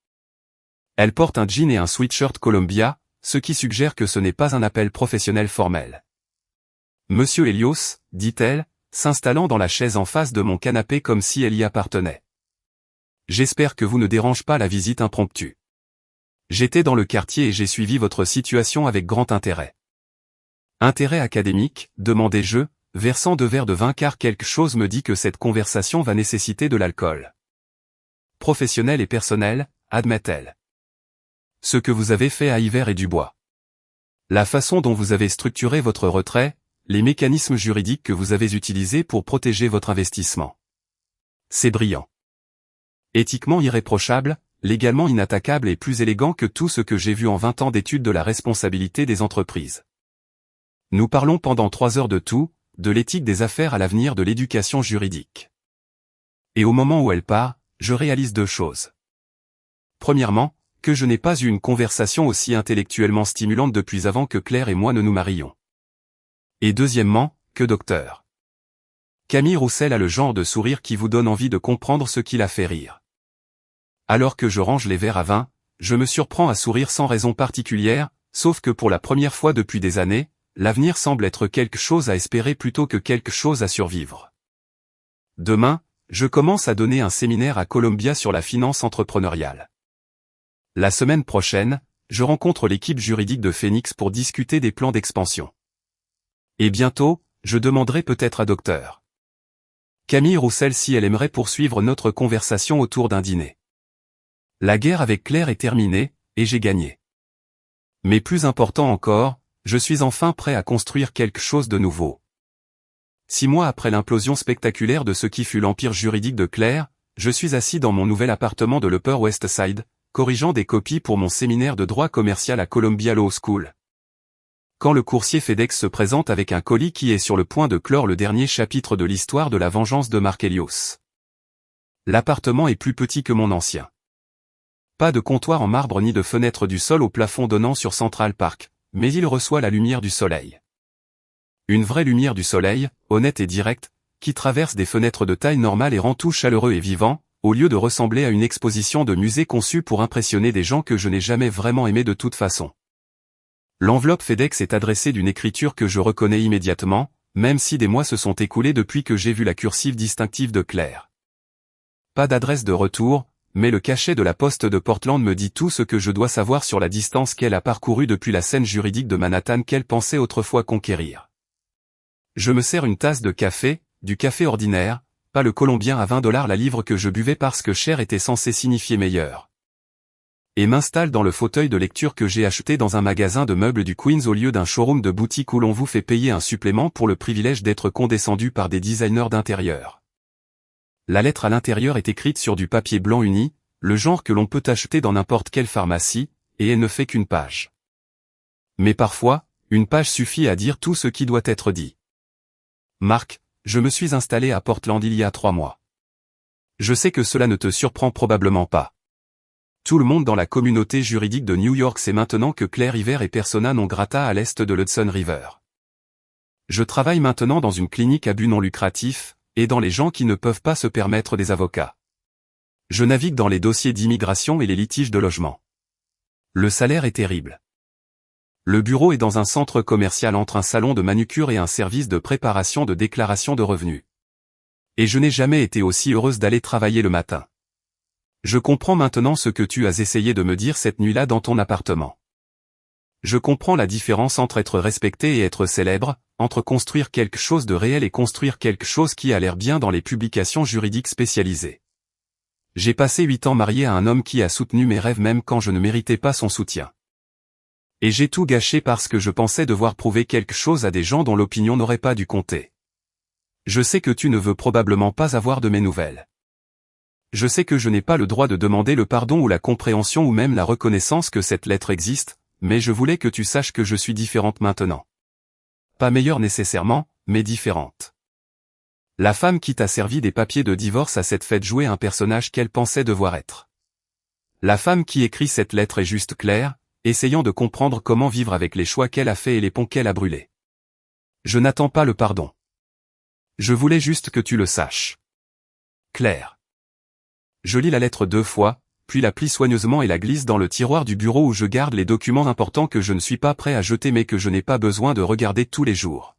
Elle porte un jean et un sweatshirt Columbia, ce qui suggère que ce n'est pas un appel professionnel formel. Monsieur Elios, dit-elle, s'installant dans la chaise en face de mon canapé comme si elle y appartenait. J'espère que vous ne dérange pas la visite impromptue. J'étais dans le quartier et j'ai suivi votre situation avec grand intérêt. Intérêt académique, demandai-je, versant 2 verres de vin car quelque chose me dit que cette conversation va nécessiter de l'alcool. Professionnel et personnel, admet-elle. Ce que vous avez fait à Hiver et Dubois. La façon dont vous avez structuré votre retrait, les mécanismes juridiques que vous avez utilisés pour protéger votre investissement. C'est brillant. Éthiquement irréprochable, légalement inattaquable et plus élégant que tout ce que j'ai vu en 20 ans d'études de la responsabilité des entreprises. Nous parlons pendant 3 heures de tout, de l'éthique des affaires à l'avenir de l'éducation juridique. Et au moment où elle part, je réalise 2 choses. Premièrement, que je n'ai pas eu une conversation aussi intellectuellement stimulante depuis avant que Claire et moi ne nous marions. Et deuxièmement, que Dr. Camille Roussel a le genre de sourire qui vous donne envie de comprendre ce qui la fait rire. Alors que je range les verres à vin, je me surprends à sourire sans raison particulière, sauf que pour la première fois depuis des années, l'avenir semble être quelque chose à espérer plutôt que quelque chose à survivre. Demain, je commence à donner un séminaire à Columbia sur la finance entrepreneuriale. La semaine prochaine, je rencontre l'équipe juridique de Phoenix pour discuter des plans d'expansion. Et bientôt, je demanderai peut-être à Dr. Camille Roussel si elle aimerait poursuivre notre conversation autour d'un dîner. La guerre avec Claire est terminée, et j'ai gagné. Mais plus important encore, je suis enfin prêt à construire quelque chose de nouveau. 6 mois après l'implosion spectaculaire de ce qui fut l'empire juridique de Claire, je suis assis dans mon nouvel appartement de l'Upper West Side, corrigeant des copies pour mon séminaire de droit commercial à Columbia Law School. Quand le coursier FedEx se présente avec un colis qui est sur le point de clore le dernier chapitre de l'histoire de la vengeance de Mark Elios. L'appartement est plus petit que mon ancien. Pas de comptoir en marbre ni de fenêtre du sol au plafond donnant sur Central Park, mais il reçoit la lumière du soleil. Une vraie lumière du soleil, honnête et directe, qui traverse des fenêtres de taille normale et rend tout chaleureux et vivant, au lieu de ressembler à une exposition de musée conçue pour impressionner des gens que je n'ai jamais vraiment aimés de toute façon. L'enveloppe FedEx est adressée d'une écriture que je reconnais immédiatement, même si des mois se sont écoulés depuis que j'ai vu la cursive distinctive de Claire. Pas d'adresse de retour, mais le cachet de la poste de Portland me dit tout ce que je dois savoir sur la distance qu'elle a parcourue depuis la scène juridique de Manhattan qu'elle pensait autrefois conquérir. Je me sers une tasse de café, du café ordinaire, pas le colombien à $20 la livre que je buvais parce que cher était censé signifier meilleur. Et m'installe dans le fauteuil de lecture que j'ai acheté dans un magasin de meubles du Queens au lieu d'un showroom de boutique où l'on vous fait payer un supplément pour le privilège d'être condescendu par des designers d'intérieur. La lettre à l'intérieur est écrite sur du papier blanc uni, le genre que l'on peut acheter dans n'importe quelle pharmacie, et elle ne fait qu'une page. Mais parfois, une page suffit à dire tout ce qui doit être dit. Marc, je me suis installé à Portland il y a 3 mois. Je sais que cela ne te surprend probablement pas. Tout le monde dans la communauté juridique de New York sait maintenant que Claire Hiver est persona non grata à l'est de l'Hudson River. Je travaille maintenant dans une clinique à but non lucratif, aidant les gens qui ne peuvent pas se permettre des avocats. Je navigue dans les dossiers d'immigration et les litiges de logement. Le salaire est terrible. Le bureau est dans un centre commercial entre un salon de manucure et un service de préparation de déclaration de revenus. Et je n'ai jamais été aussi heureuse d'aller travailler le matin. Je comprends maintenant ce que tu as essayé de me dire cette nuit-là dans ton appartement. Je comprends la différence entre être respecté et être célèbre, entre construire quelque chose de réel et construire quelque chose qui a l'air bien dans les publications juridiques spécialisées. J'ai passé 8 ans marié à un homme qui a soutenu mes rêves même quand je ne méritais pas son soutien. Et j'ai tout gâché parce que je pensais devoir prouver quelque chose à des gens dont l'opinion n'aurait pas dû compter. Je sais que tu ne veux probablement pas avoir de mes nouvelles. Je sais que je n'ai pas le droit de demander le pardon ou la compréhension ou même la reconnaissance que cette lettre existe, mais je voulais que tu saches que je suis différente maintenant. Pas meilleure nécessairement, mais différente. La femme qui t'a servi des papiers de divorce a cette fait jouer un personnage qu'elle pensait devoir être. La femme qui écrit cette lettre est juste Claire, essayant de comprendre comment vivre avec les choix qu'elle a faits et les ponts qu'elle a brûlés. Je n'attends pas le pardon. Je voulais juste que tu le saches. Claire. Je lis la lettre 2 fois, puis la plie soigneusement et la glisse dans le tiroir du bureau où je garde les documents importants que je ne suis pas prêt à jeter mais que je n'ai pas besoin de regarder tous les jours.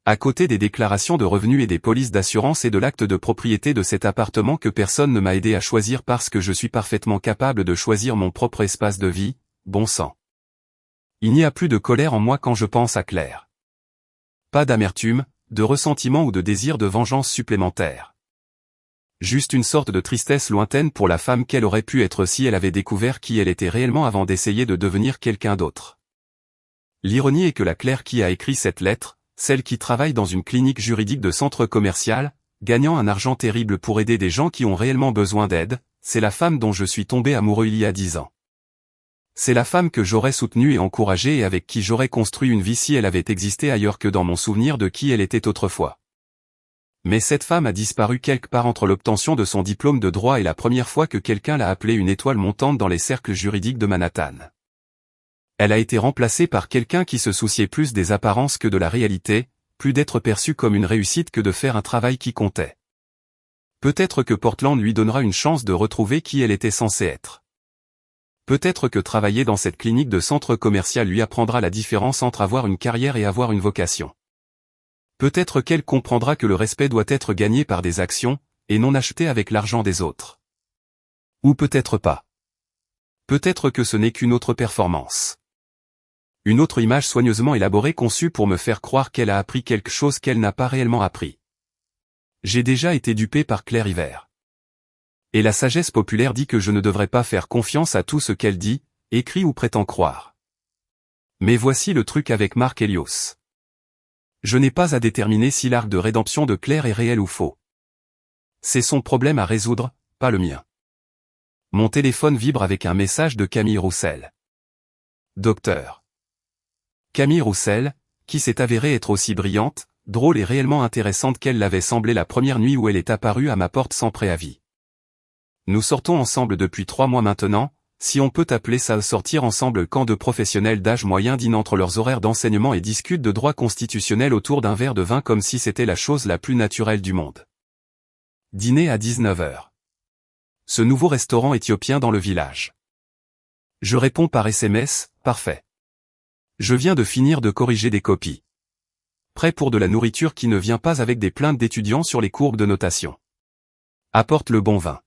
À côté des déclarations de revenus et des polices d'assurance et de l'acte de propriété de cet appartement que personne ne m'a aidé à choisir parce que je suis parfaitement capable de choisir mon propre espace de vie, bon sang. Il n'y a plus de colère en moi quand je pense à Claire. Pas d'amertume, de ressentiment ou de désir de vengeance supplémentaire. Juste une sorte de tristesse lointaine pour la femme qu'elle aurait pu être si elle avait découvert qui elle était réellement avant d'essayer de devenir quelqu'un d'autre. L'ironie est que la Claire qui a écrit cette lettre, celle qui travaille dans une clinique juridique de centre commercial, gagnant un argent terrible pour aider des gens qui ont réellement besoin d'aide, c'est la femme dont je suis tombé amoureux il y a 10 ans. C'est la femme que j'aurais soutenue et encouragée et avec qui j'aurais construit une vie si elle avait existé ailleurs que dans mon souvenir de qui elle était autrefois. Mais cette femme a disparu quelque part entre l'obtention de son diplôme de droit et la première fois que quelqu'un l'a appelée une étoile montante dans les cercles juridiques de Manhattan. Elle a été remplacée par quelqu'un qui se souciait plus des apparences que de la réalité, plus d'être perçue comme une réussite que de faire un travail qui comptait. Peut-être que Portland lui donnera une chance de retrouver qui elle était censée être. Peut-être que travailler dans cette clinique de centre commercial lui apprendra la différence entre avoir une carrière et avoir une vocation. Peut-être qu'elle comprendra que le respect doit être gagné par des actions, et non acheté avec l'argent des autres. Ou peut-être pas. Peut-être que ce n'est qu'une autre performance. Une autre image soigneusement élaborée conçue pour me faire croire qu'elle a appris quelque chose qu'elle n'a pas réellement appris. J'ai déjà été dupé par Claire Hiver. Et la sagesse populaire dit que je ne devrais pas faire confiance à tout ce qu'elle dit, écrit ou prétend croire. Mais voici le truc avec Mark Elios. Je n'ai pas à déterminer si l'arc de rédemption de Claire est réel ou faux. C'est son problème à résoudre, pas le mien. Mon téléphone vibre avec un message de Camille Roussel. Docteur. Camille Roussel, qui s'est avérée être aussi brillante, drôle et réellement intéressante qu'elle l'avait semblé la première nuit où elle est apparue à ma porte sans préavis. Nous sortons ensemble depuis 3 mois maintenant, si on peut appeler ça sortir ensemble quand 2 professionnels d'âge moyen dînent entre leurs horaires d'enseignement et discutent de droit constitutionnel autour d'un verre de vin comme si c'était la chose la plus naturelle du monde. Dîner à 19h. Ce nouveau restaurant éthiopien dans le village. Je réponds par SMS, parfait. Je viens de finir de corriger des copies. Prêt pour de la nourriture qui ne vient pas avec des plaintes d'étudiants sur les courbes de notation. Apporte le bon vin.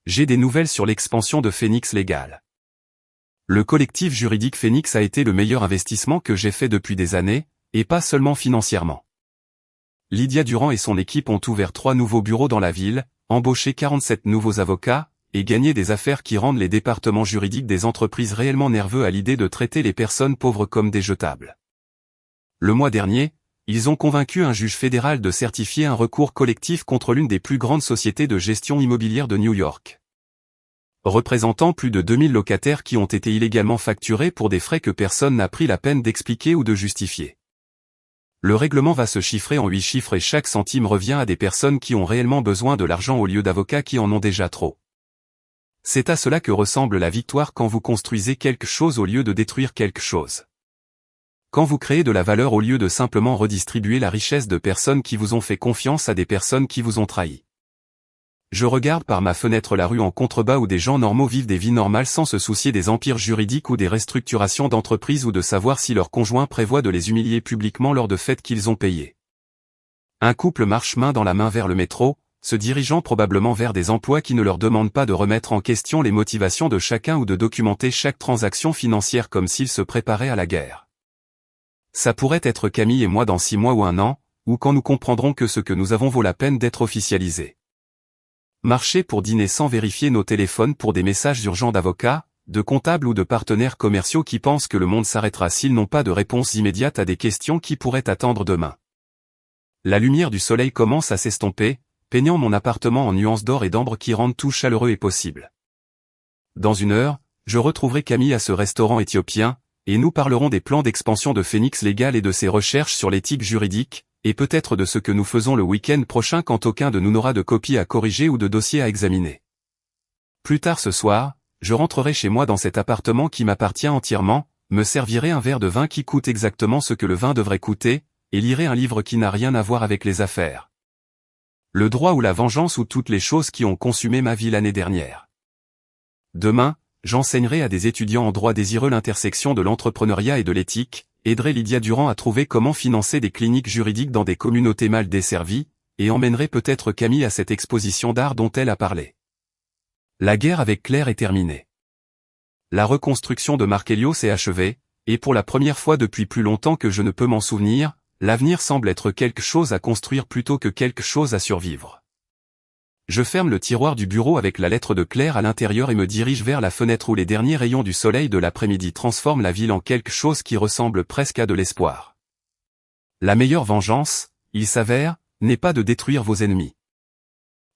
J'ai des nouvelles sur l'expansion de Phoenix Legal. Le collectif juridique Phoenix a été le meilleur investissement que j'ai fait depuis des années, et pas seulement financièrement. Lydia Durand et son équipe ont ouvert 3 nouveaux bureaux dans la ville, embauché 47 nouveaux avocats, et gagné des affaires qui rendent les départements juridiques des entreprises réellement nerveux à l'idée de traiter les personnes pauvres comme des jetables. Le mois dernier, ils ont convaincu un juge fédéral de certifier un recours collectif contre l'une des plus grandes sociétés de gestion immobilière de New York. Représentant plus de 2000 locataires qui ont été illégalement facturés pour des frais que personne n'a pris la peine d'expliquer ou de justifier. Le règlement va se chiffrer en 8 chiffres et chaque centime revient à des personnes qui ont réellement besoin de l'argent au lieu d'avocats qui en ont déjà trop. C'est à cela que ressemble la victoire quand vous construisez quelque chose au lieu de détruire quelque chose. Quand vous créez de la valeur au lieu de simplement redistribuer la richesse de personnes qui vous ont fait confiance à des personnes qui vous ont trahi. Je regarde par ma fenêtre la rue en contrebas où des gens normaux vivent des vies normales sans se soucier des empires juridiques ou des restructurations d'entreprises ou de savoir si leur conjoint prévoit de les humilier publiquement lors de fêtes qu'ils ont payées. Un couple marche main dans la main vers le métro, se dirigeant probablement vers des emplois qui ne leur demandent pas de remettre en question les motivations de chacun ou de documenter chaque transaction financière comme s'ils se préparaient à la guerre. Ça pourrait être Camille et moi dans 6 mois ou 1 an, ou quand nous comprendrons que ce que nous avons vaut la peine d'être officialisé. Marcher pour dîner sans vérifier nos téléphones pour des messages urgents d'avocats, de comptables ou de partenaires commerciaux qui pensent que le monde s'arrêtera s'ils n'ont pas de réponse immédiate à des questions qui pourraient attendre demain. La lumière du soleil commence à s'estomper, peignant mon appartement en nuances d'or et d'ambre qui rendent tout chaleureux et possible. Dans 1 heure, je retrouverai Camille à ce restaurant éthiopien, et nous parlerons des plans d'expansion de Phoenix Legal et de ses recherches sur l'éthique juridique, et peut-être de ce que nous faisons le week-end prochain quand aucun de nous n'aura de copie à corriger ou de dossier à examiner. Plus tard ce soir, je rentrerai chez moi dans cet appartement qui m'appartient entièrement, me servirai un verre de vin qui coûte exactement ce que le vin devrait coûter, et lirai un livre qui n'a rien à voir avec les affaires. Le droit ou la vengeance ou toutes les choses qui ont consumé ma vie l'année dernière. Demain, j'enseignerai à des étudiants en droit désireux l'intersection de l'entrepreneuriat et de l'éthique, aiderai Lydia Durand à trouver comment financer des cliniques juridiques dans des communautés mal desservies, et emmènerai peut-être Camille à cette exposition d'art dont elle a parlé. La guerre avec Claire est terminée. La reconstruction de Mark Helios est achevée, et pour la première fois depuis plus longtemps que je ne peux m'en souvenir, l'avenir semble être quelque chose à construire plutôt que quelque chose à survivre. Je ferme le tiroir du bureau avec la lettre de Claire à l'intérieur et me dirige vers la fenêtre où les derniers rayons du soleil de l'après-midi transforment la ville en quelque chose qui ressemble presque à de l'espoir. La meilleure vengeance, il s'avère, n'est pas de détruire vos ennemis.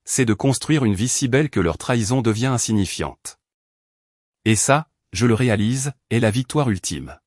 C'est de construire une vie si belle que leur trahison devient insignifiante. Et ça, je le réalise, est la victoire ultime.